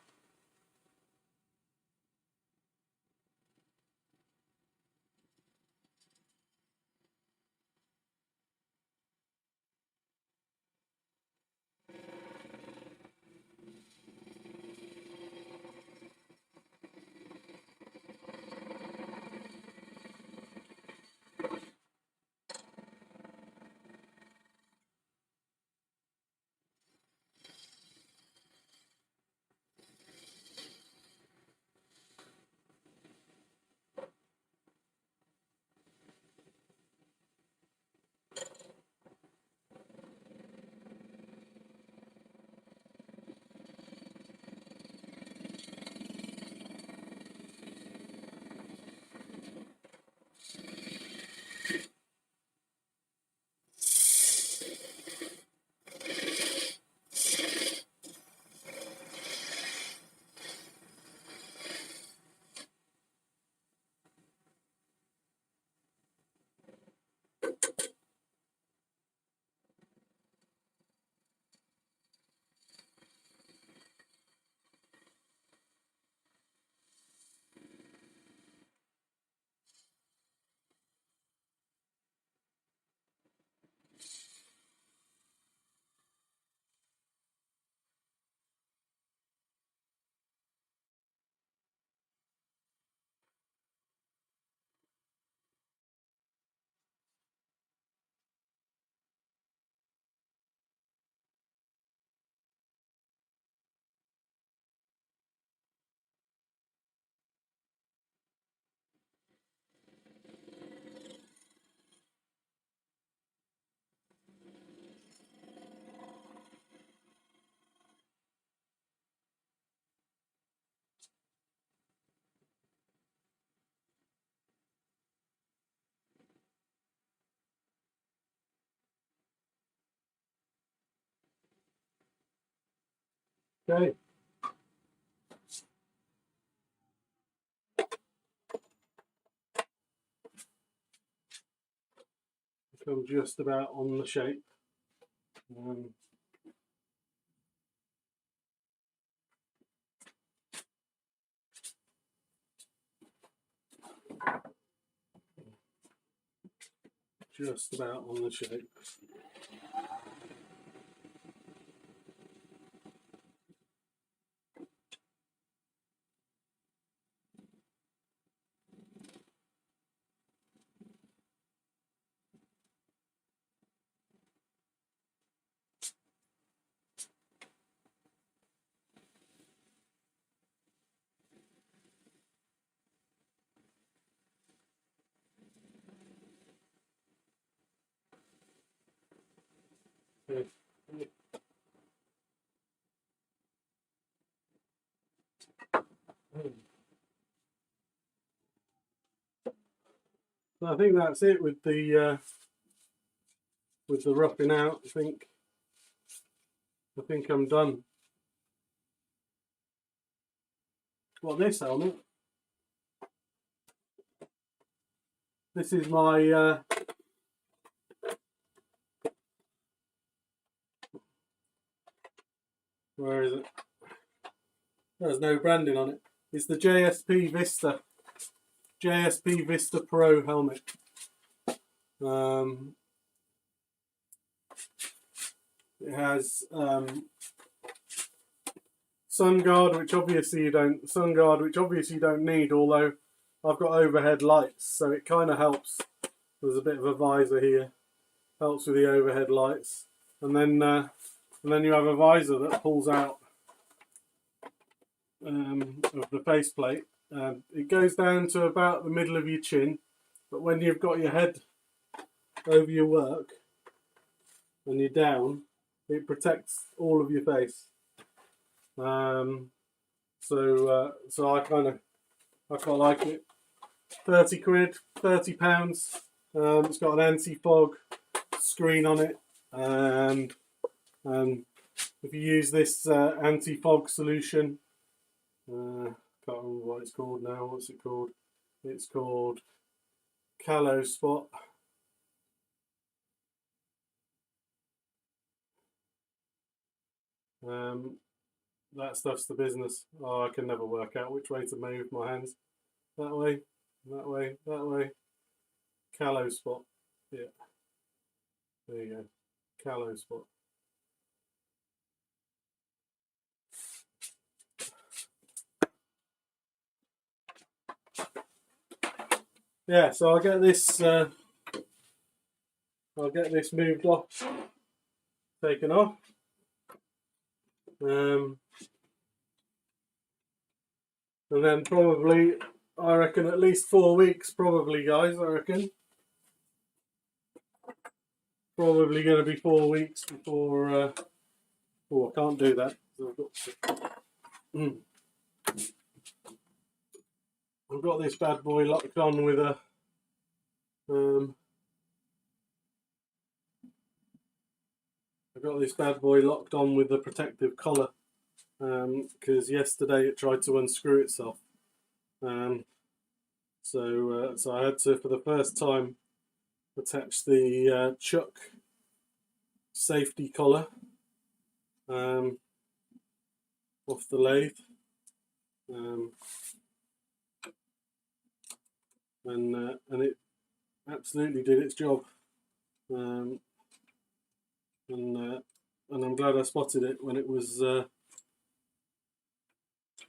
Okay. I'm just about on the shape. Just about on the shape. So I think that's it with the roughing out. I think I'm done. What, this helmet? This is my where is it? There's no branding on it. It's the JSP Vista Pro helmet. It has sun guard, which obviously you don't need. Although I've got overhead lights, so it kind of helps. There's a bit of a visor here, helps with the overhead lights, and then you have a visor that pulls out of the faceplate. It goes down to about the middle of your chin, but when you've got your head over your work and you're down, it protects all of your face. So I quite like it. 30 quid, £30. It's got an anti-fog screen on it, and if you use this anti-fog solution, can't remember what it's called now. What's it called? It's called Calo Spot. That stuff's the business. Oh, I can never work out which way to move my hands. That way, that way, that way. Calo Spot. Yeah. There you go. Calo Spot. Yeah, so I'll get this moved off, taken off. And then probably, I reckon, at least 4 weeks, probably, guys, I reckon. Probably going to be 4 weeks before, oh, I can't do that. So I've got this bad boy locked on with a, protective collar, because yesterday it tried to unscrew itself. So I had to, for the first time, attach the chuck safety collar off the lathe, and it absolutely did its job, and I'm glad I spotted it when it was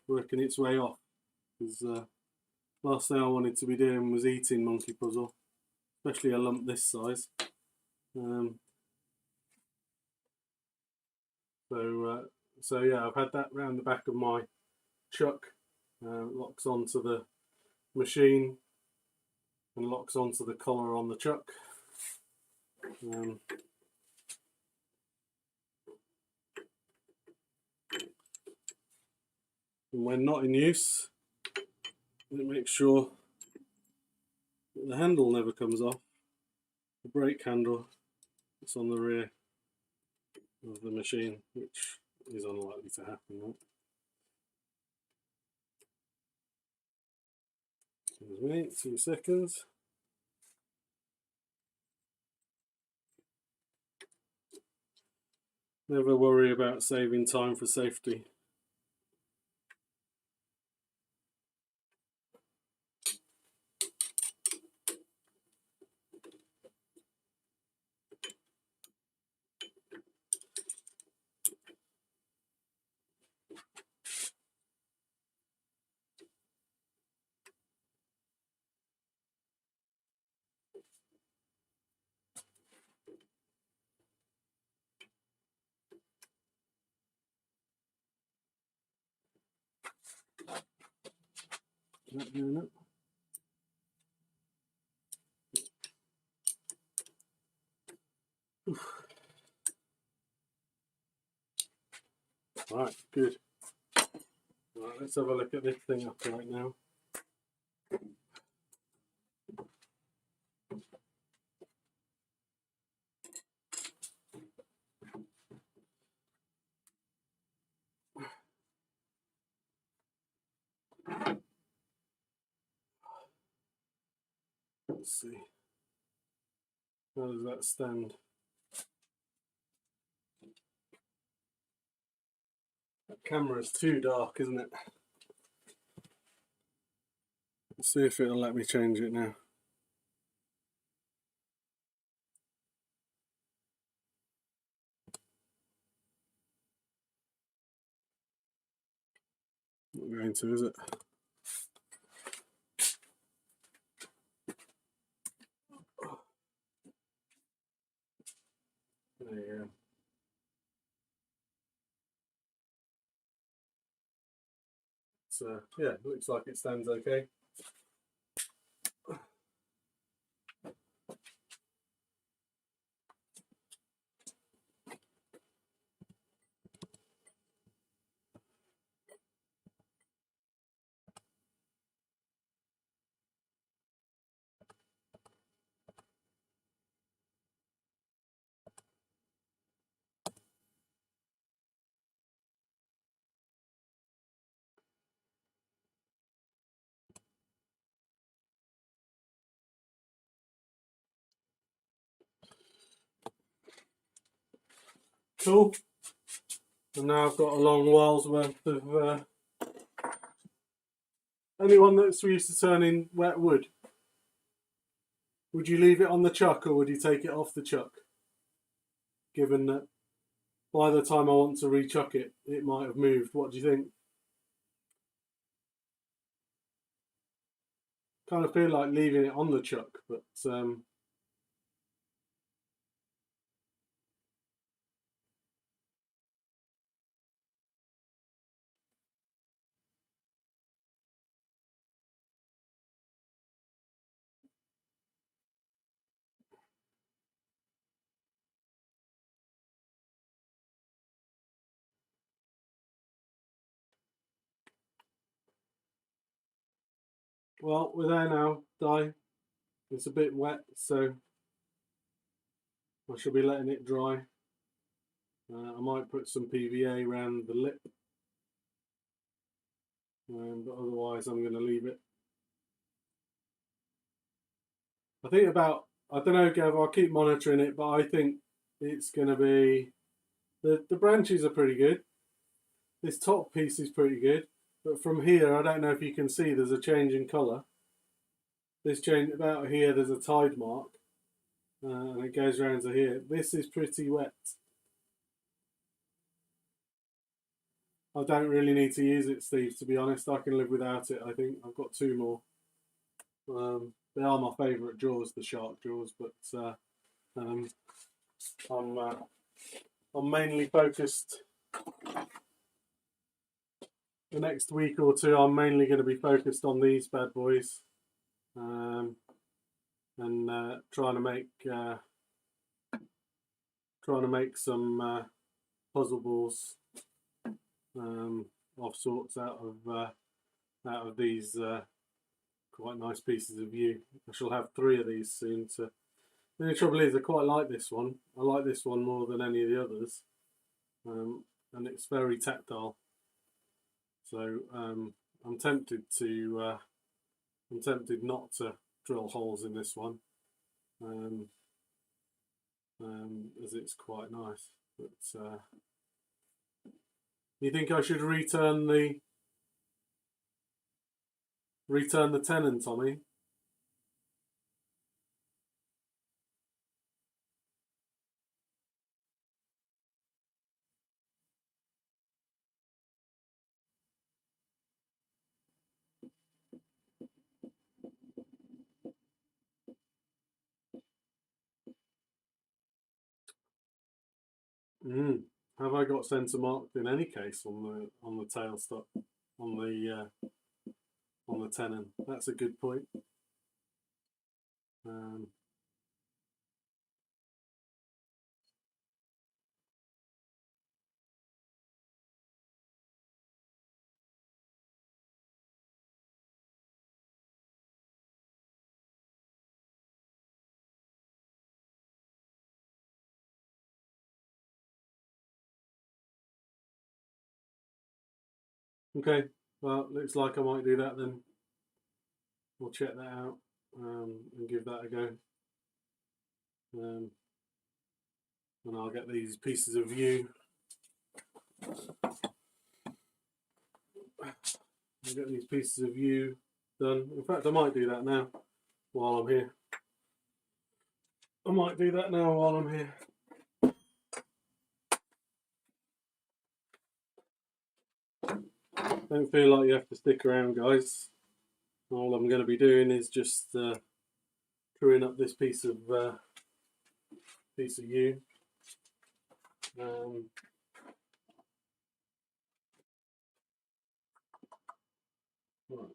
working its way off, because last thing I wanted to be doing was eating Monkey Puzzle, especially a lump this size. So yeah, I've had that round the back of my chuck. Locks onto the machine and locks onto the collar on the chuck. And when not in use, it makes sure that the handle never comes off. The brake handle that's on the rear of the machine, which is unlikely to happen. Right? Excuse me, 2 seconds. Never worry about saving time for safety. Not doing it. Right, good. Right, let's have a look at this thing up right now. Let's see. How does that stand? That camera's too dark, isn't it? Let's see if it'll let me change it now. Not going to, is it? There you go. So yeah, looks like it stands okay. Cool. And now I've got a long while's worth of anyone that's used to turning wet wood. Would you leave it on the chuck or would you take it off the chuck? Given that by the time I want to rechuck it, it might have moved. What do you think? Kind of feel like leaving it on the chuck, but well, we're there now, Di. It's a bit wet, so I shall be letting it dry. I might put some PVA around the lip, but otherwise I'm going to leave it. I think I don't know, Gav, I'll keep monitoring it, but I think it's going to be, the branches are pretty good. This top piece is pretty good, but from here, I don't know if you can see, there's a change in colour. This change, about here, there's a tide mark, and it goes around to here. This is pretty wet. I don't really need to use it, Steve, to be honest. I can live without it, I think. I've got two more. They are my favourite jaws, the shark jaws, but I'm mainly focused. The next week or two, I'm mainly going to be focused on these bad boys, and trying to make some puzzle balls of sorts out of these quite nice pieces of yew. I shall have 3 of these soon. So the only trouble is I quite like this one. I like this one more than any of the others, and it's very tactile. So I'm tempted not to drill holes in this one, as it's quite nice. But you think I should return the tenon, Tommy? Have I got centre marked in any case on the tailstock, on the tenon? That's a good point. Okay, well, looks like I might do that then. We'll check that out and give that a go. And I'll get these pieces of view. I'll get these pieces of view done. In fact, I might do that now while I'm here. I might do that now while I'm here. Don't feel like you have to stick around, guys. All I'm going to be doing is just truing up this piece of yew. Right.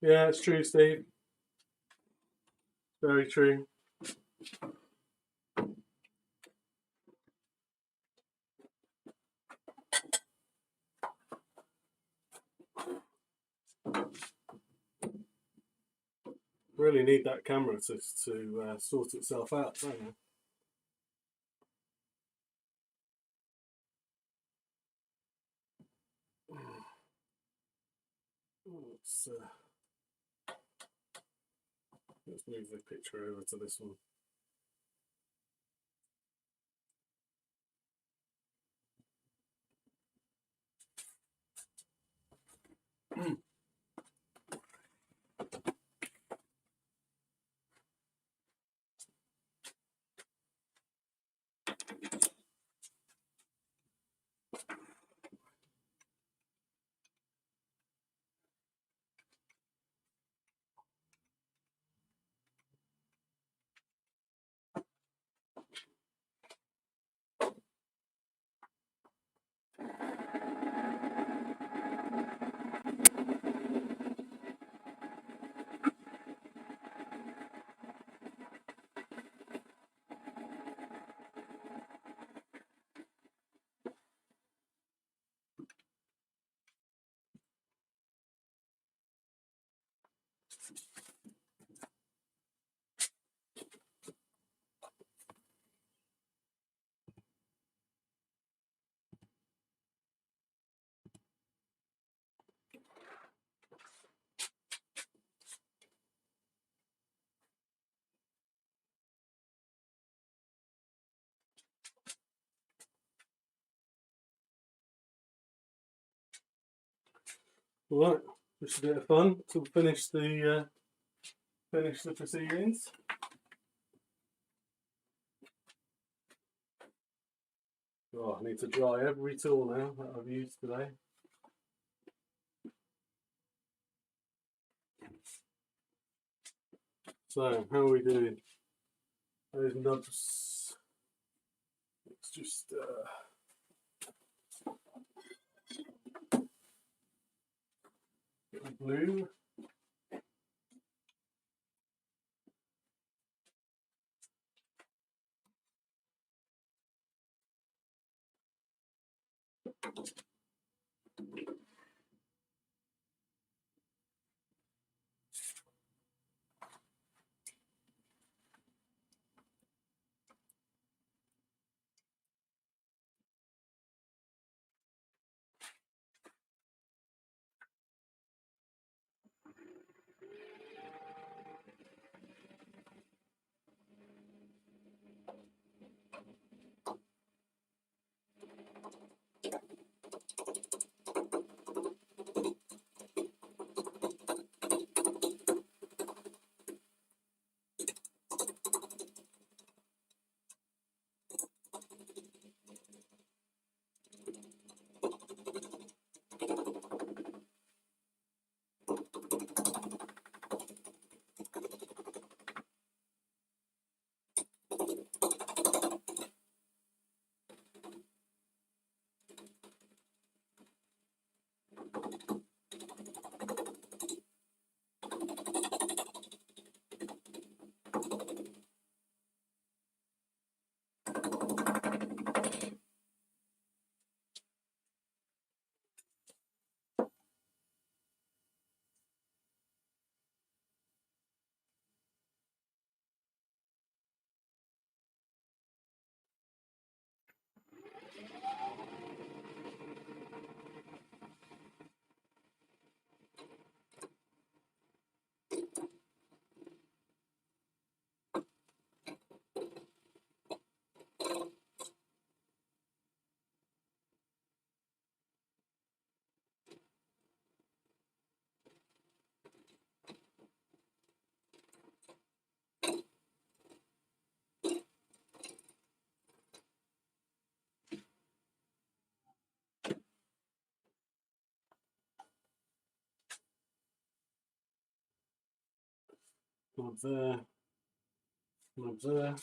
Yeah, it's true, Steve. Very true. Really need that camera to sort itself out, don't you? Let's move the picture over to this one. Right, just a bit of fun to finish the proceedings. Oh, I need to dry every tool now that I've used today. So, how are we doing? Those nubs. Let's just get the blue. Knob there, knob there.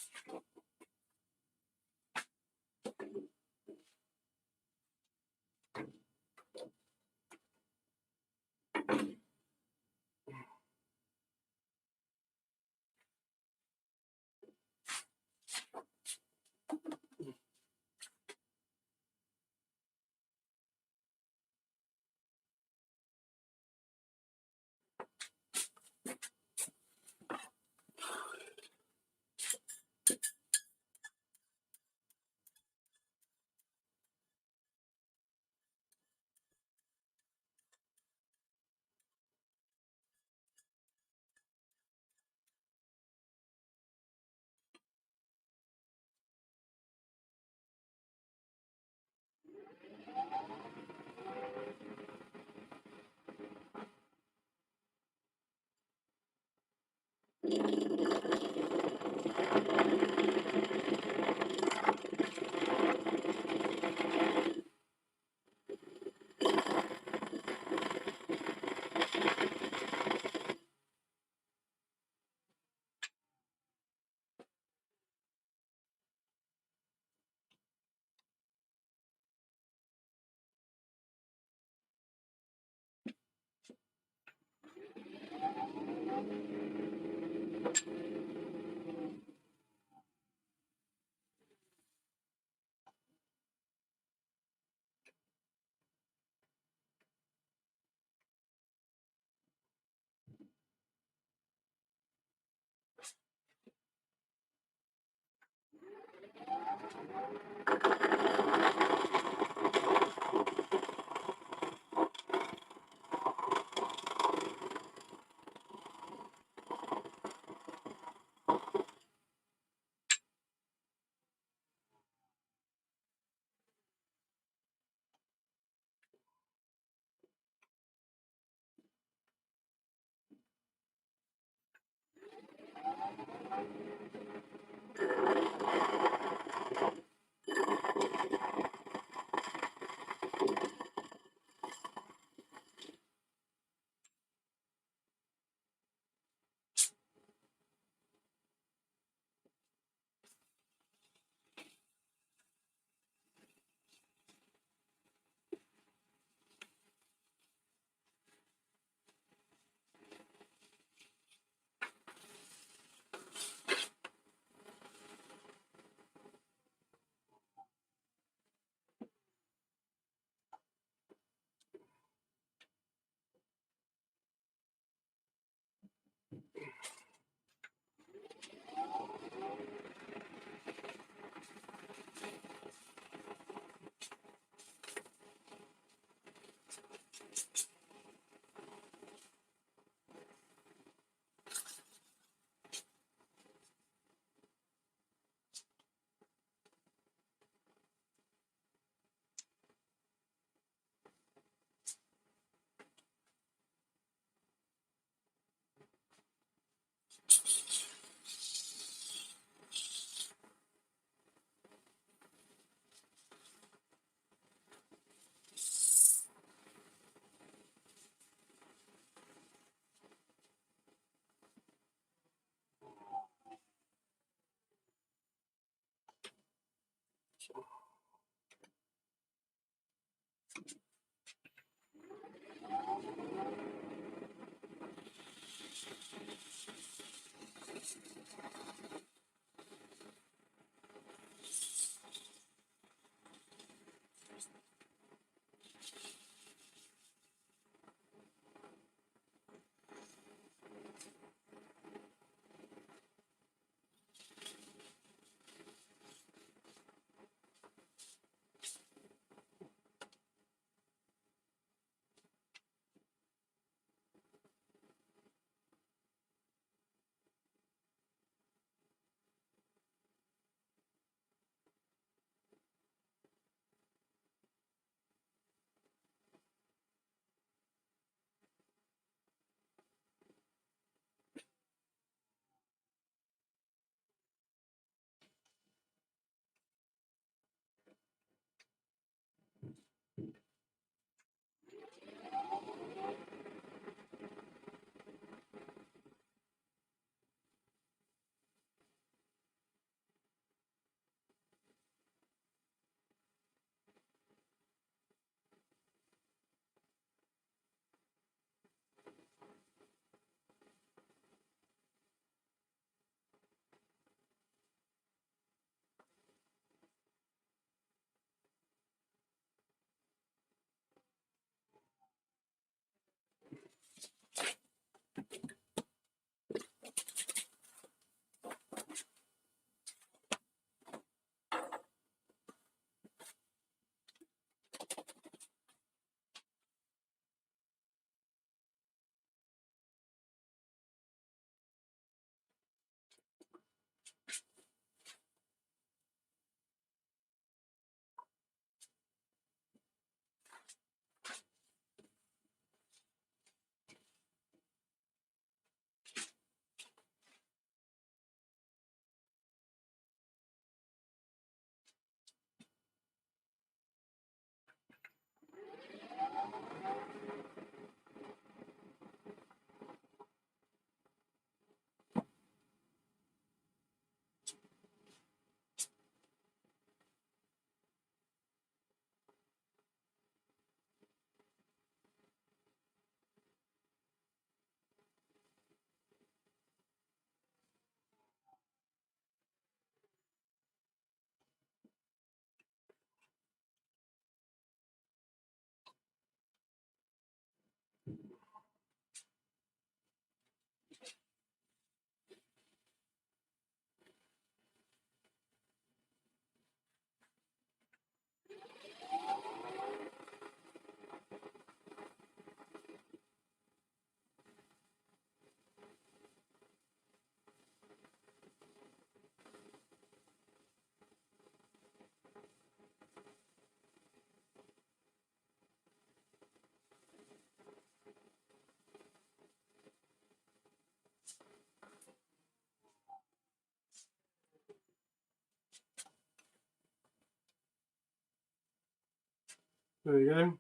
There you go.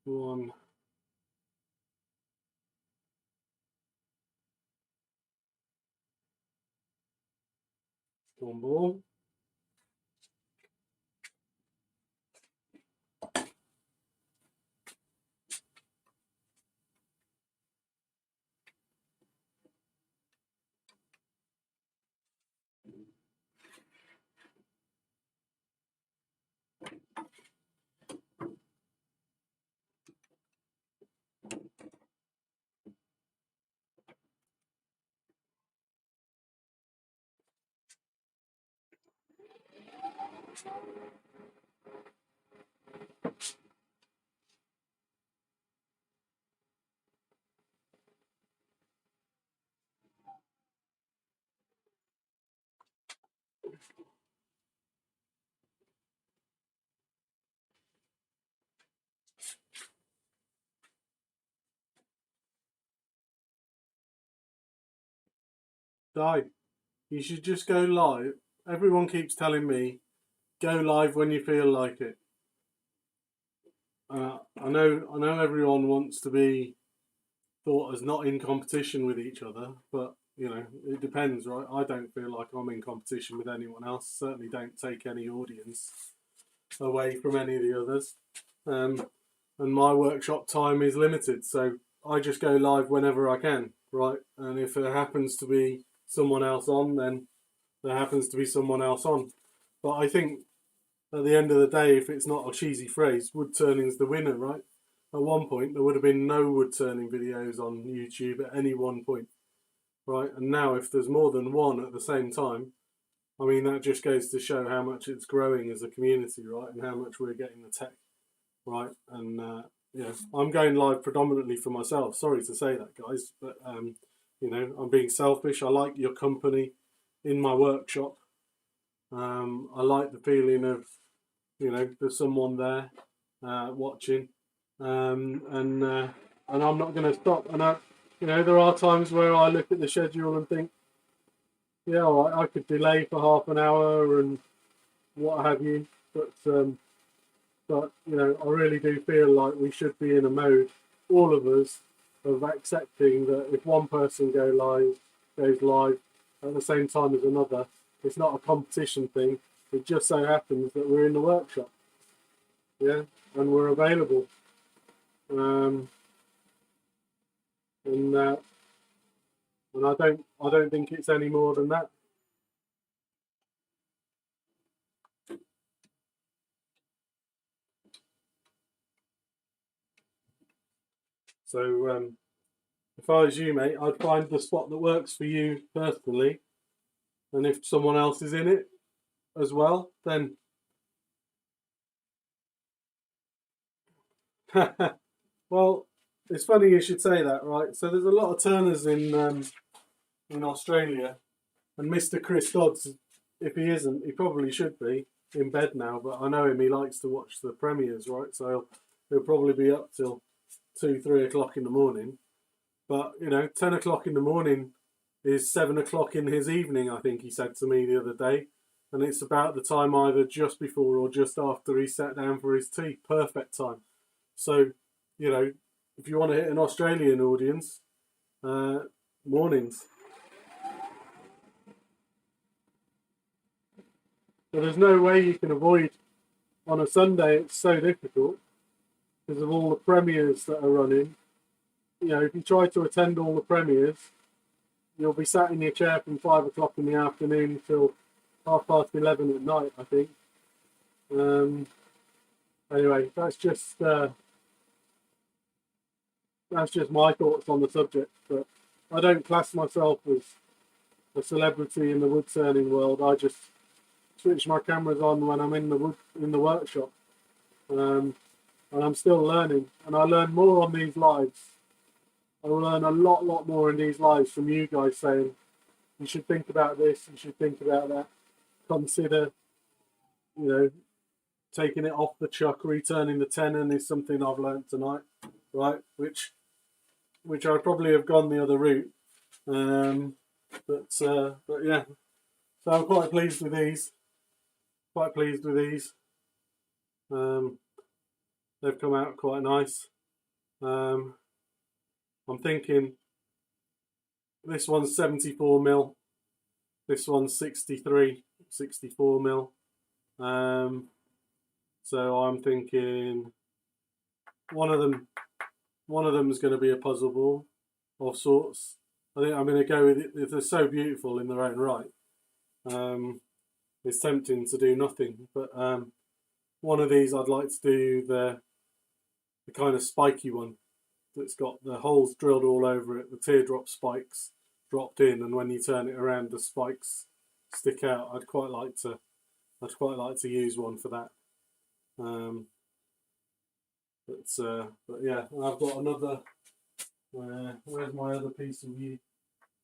One. One ball. Di, you should just go live. Everyone keeps telling me, go live when you feel like it. I know everyone wants to be thought as not in competition with each other, but you know, it depends, right? I don't feel like I'm in competition with anyone else. Certainly don't take any audience away from any of the others. And my workshop time is limited, so I just go live whenever I can, right? And if there happens to be someone else on, then there happens to be someone else on. But I think at the end of the day, if it's not a cheesy phrase, wood turning is the winner, right? At one point, there would have been no wood turning videos on YouTube at any one point, right? And now, if there's more than one at the same time, I mean, that just goes to show how much it's growing as a community, right? And how much we're getting the tech, right? And yeah, I'm going live predominantly for myself. Sorry to say that, guys, but you know, I'm being selfish. I like your company in my workshop. I like the feeling of, you know, there's someone there watching, and I'm not going to stop. And you know, there are times where I look at the schedule and think, yeah, I could delay for half an hour and what have you, but you know, I really do feel like we should be in a mode, all of us, of accepting that if one person goes live at the same time as another, it's not a competition thing. It just so happens that we're in the workshop, yeah, and we're available, and I don't think it's any more than that. So if I was you, mate, I'd find the spot that works for you personally, and if someone else is in it as well, then well, it's funny you should say that, right? So there's a lot of turners in Australia, and Mr. Chris Dodds, if he isn't, he probably should be in bed now. But I know him; he likes to watch the premieres, right? So he'll probably be up till 2, 3 o'clock in the morning. But you know, 10 o'clock in the morning is 7 o'clock in his evening. I think he said to me the other day, and it's about the time either just before or just after he sat down for his tea. Perfect time. So, you know, if you want to hit an Australian audience, mornings. But there's no way you can avoid on a Sunday. It's so difficult because of all the premieres that are running. You know, if you try to attend all the premieres, you'll be sat in your chair from 5 o'clock in the afternoon till 11:30 at night, I think. Anyway, that's just my thoughts on the subject. But I don't class myself as a celebrity in the wood turning world. I just switch my cameras on when I'm in the workshop, and I'm still learning. And I learn more on these lives. I will learn a lot more in these lives from you guys saying you should think about this, you should think about that. Consider, you know, taking it off the chuck, returning the tenon is something I've learned tonight, right? Which I'd probably have gone the other route, but yeah. So I'm quite pleased with these. They've come out quite nice. I'm thinking this one's 74mm, this one's 63, 64mm. So I'm thinking one of them is going to be a puzzle ball of sorts. I think I'm going to go with it. They're so beautiful in their own right. It's tempting to do nothing, but one of these I'd like to do the kind of spiky one that's got the holes drilled all over it, the teardrop spikes dropped in, and when you turn it around, the spikes stick out. I'd quite like to use one for that. But yeah, I've got another. Where's my other piece of wood?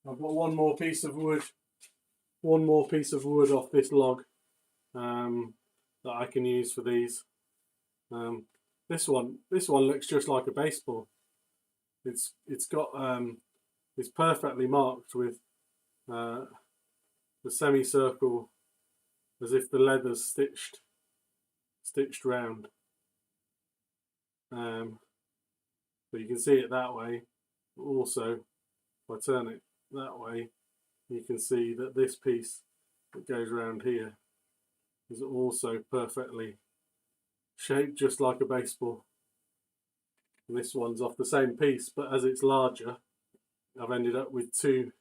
I've got one more piece of wood off this log that I can use for these. This one looks just like a baseball. It's got it's perfectly marked with the semicircle, as if the leather's stitched round. But you can see it that way. Also, if I turn it that way, you can see that this piece that goes around here is also perfectly shaped just like a baseball. And this one's off the same piece, but as it's larger, I've ended up with two,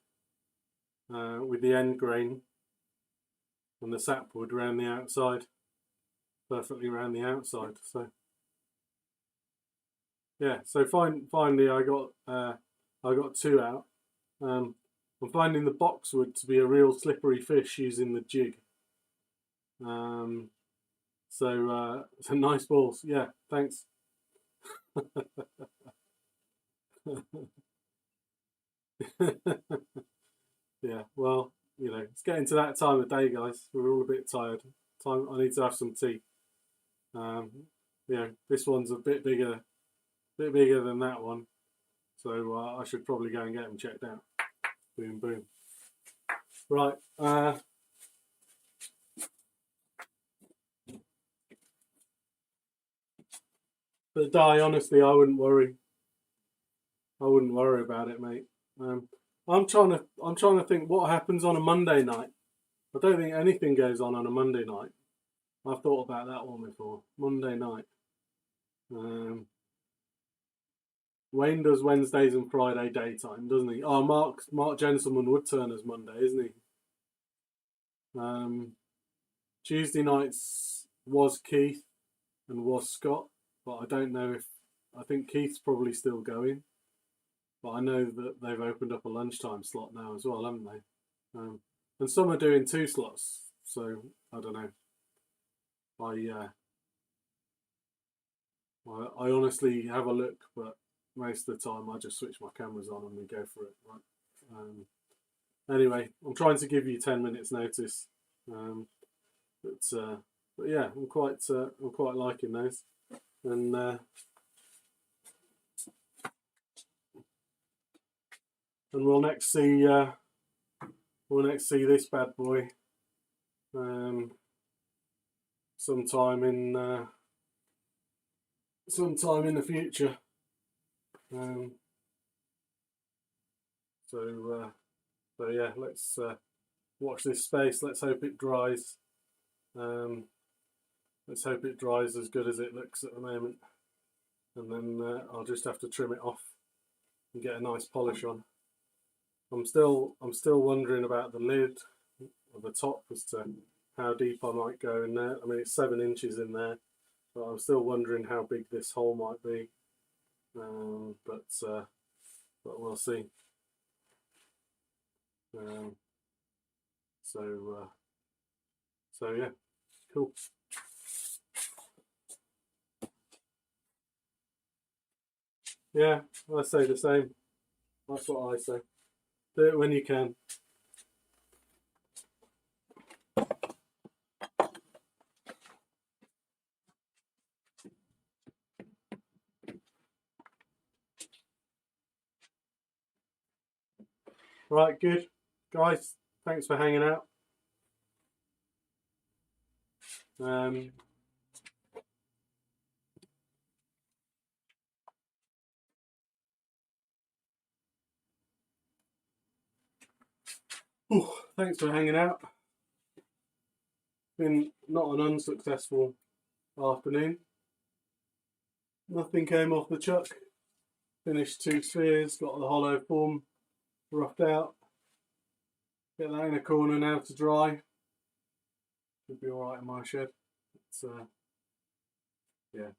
with the end grain and the sapwood around the outside, perfectly around the outside. So yeah, so finally I got two out. I'm finding the boxwood to be a real slippery fish using the jig. So nice balls. Yeah, thanks. Yeah, well, you know, it's getting to that time of day, guys. We're all a bit tired. I need to have some tea. You know, this one's a bit bigger than that one, so I should probably go and get them checked out. Boom, boom. Right. The dye, honestly, I wouldn't worry. I wouldn't worry about it, mate. I'm trying to think what happens on a Monday night. I don't think anything goes on a Monday night. I've thought about that one before. Monday night. Wayne does Wednesdays and Friday daytime, doesn't he? Oh, Mark Gentleman woodturners Monday, isn't he? Tuesday nights was Keith and was Scott, but I don't know if, I think Keith's probably still going, but I know that they've opened up a lunchtime slot now as well, haven't they? And some are doing 2 slots, so I don't know. I honestly have a look, but most of the time I just switch my cameras on and we go for it, right? Anyway, I'm trying to give you 10 minutes notice, but yeah, I'm quite liking those, and we'll next see this bad boy sometime in the future. So yeah, let's watch this space. Let's hope it dries. Let's hope it dries as good as it looks at the moment, and then I'll just have to trim it off and get a nice polish on. I'm still wondering about the lid or the top as to how deep I might go in there. I mean, it's 7 inches in there, but I'm still wondering how big this hole might be. But we'll see. So yeah, cool. Yeah, I say the same. That's what I say. Do it when you can. Right, good. Guys, thanks for hanging out. thanks for hanging out. Been not an unsuccessful afternoon. Nothing came off the chuck. Finished 2 spheres, got the hollow form roughed out. Get that in a corner now to dry. Should be alright in my shed. It's, yeah.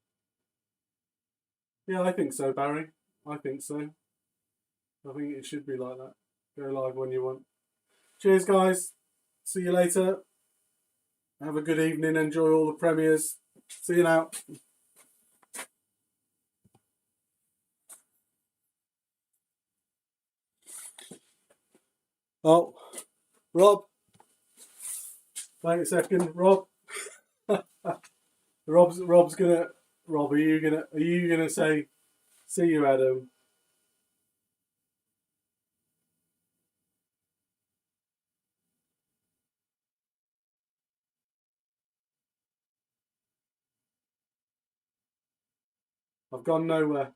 Yeah, I think so, Barry. I think so. I think it should be like that. Go live when you want. Cheers, guys. See you later. Have a good evening. Enjoy all the premieres. See you now. Oh, Rob. Wait a second, Rob. Rob's gonna. Rob, are you gonna say, "See you, Adam"? I've gone nowhere.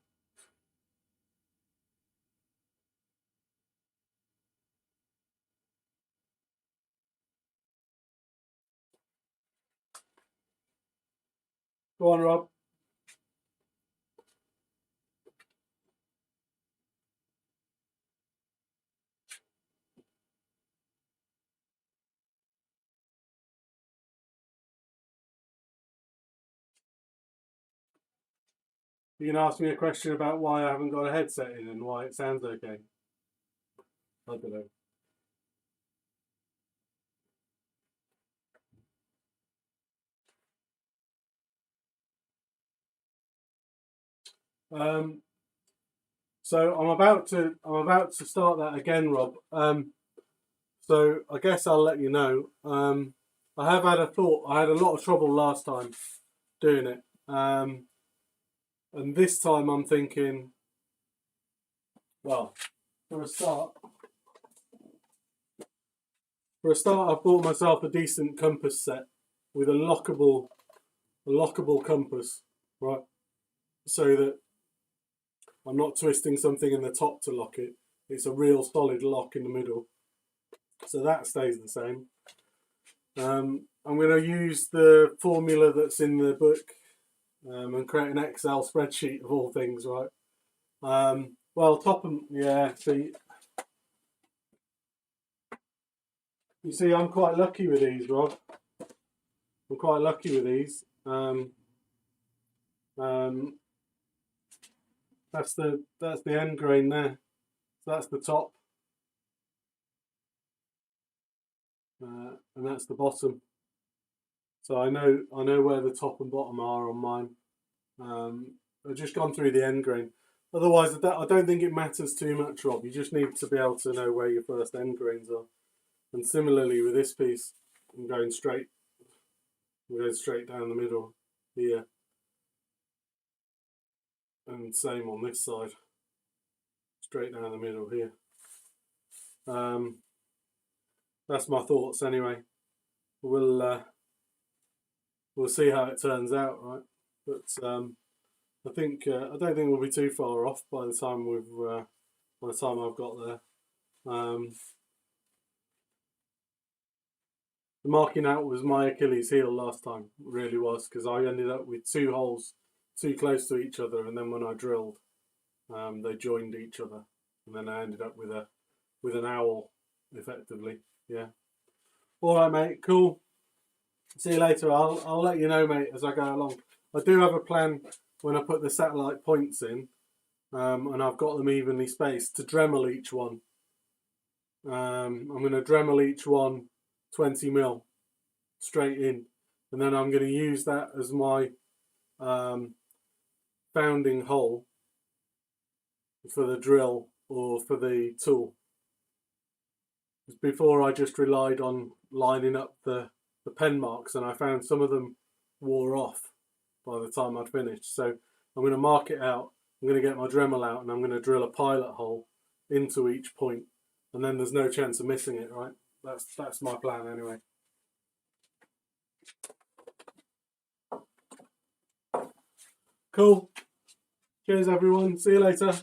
Go on, Rob. You can ask me a question about why I haven't got a headset in and why it sounds okay. I don't know. So I'm about to start that again, Rob. So I guess I'll let you know. I have had a thought. I had a lot of trouble last time doing it, and this time I'm thinking, well, for a start, I've bought myself a decent compass set with a lockable compass, right? So that I'm not twisting something in the top to lock it. It's a real solid lock in the middle. So that stays the same. I'm going to use the formula that's in the book and create an Excel spreadsheet of all things, right? Well, Topham, yeah, see, you see, I'm quite lucky with these, Rob. I'm quite lucky with these. That's the end grain there. So that's the top, and that's the bottom. So I know where the top and bottom are on mine. I've just gone through the end grain. Otherwise, I don't think it matters too much, Rob. You just need to be able to know where your first end grains are. And similarly with this piece, I'm going straight. We're going straight down the middle here. And same on this side. Straight down the middle here. That's my thoughts anyway. We'll see how it turns out, right? But I don't think we'll be too far off by the time I've got there. The marking out was my Achilles heel last time, it really was, because I ended up with 2 holes too close to each other, and then when I drilled, they joined each other, and then I ended up with an owl, effectively. Yeah. All right, mate. Cool. See you later. I'll let you know, mate, as I go along. I do have a plan when I put the satellite points in, and I've got them evenly spaced, to Dremel each one. I'm going to Dremel each one 20 mil straight in, and then I'm going to use that as my founding hole for the drill or for the tool. Before, I just relied on lining up the pen marks, and I found some of them wore off by the time I'd finished. So I'm going to mark it out, I'm going to get my Dremel out, and I'm going to drill a pilot hole into each point, and then there's no chance of missing it, right? That's my plan anyway. Cool. Cheers, everyone. See you later.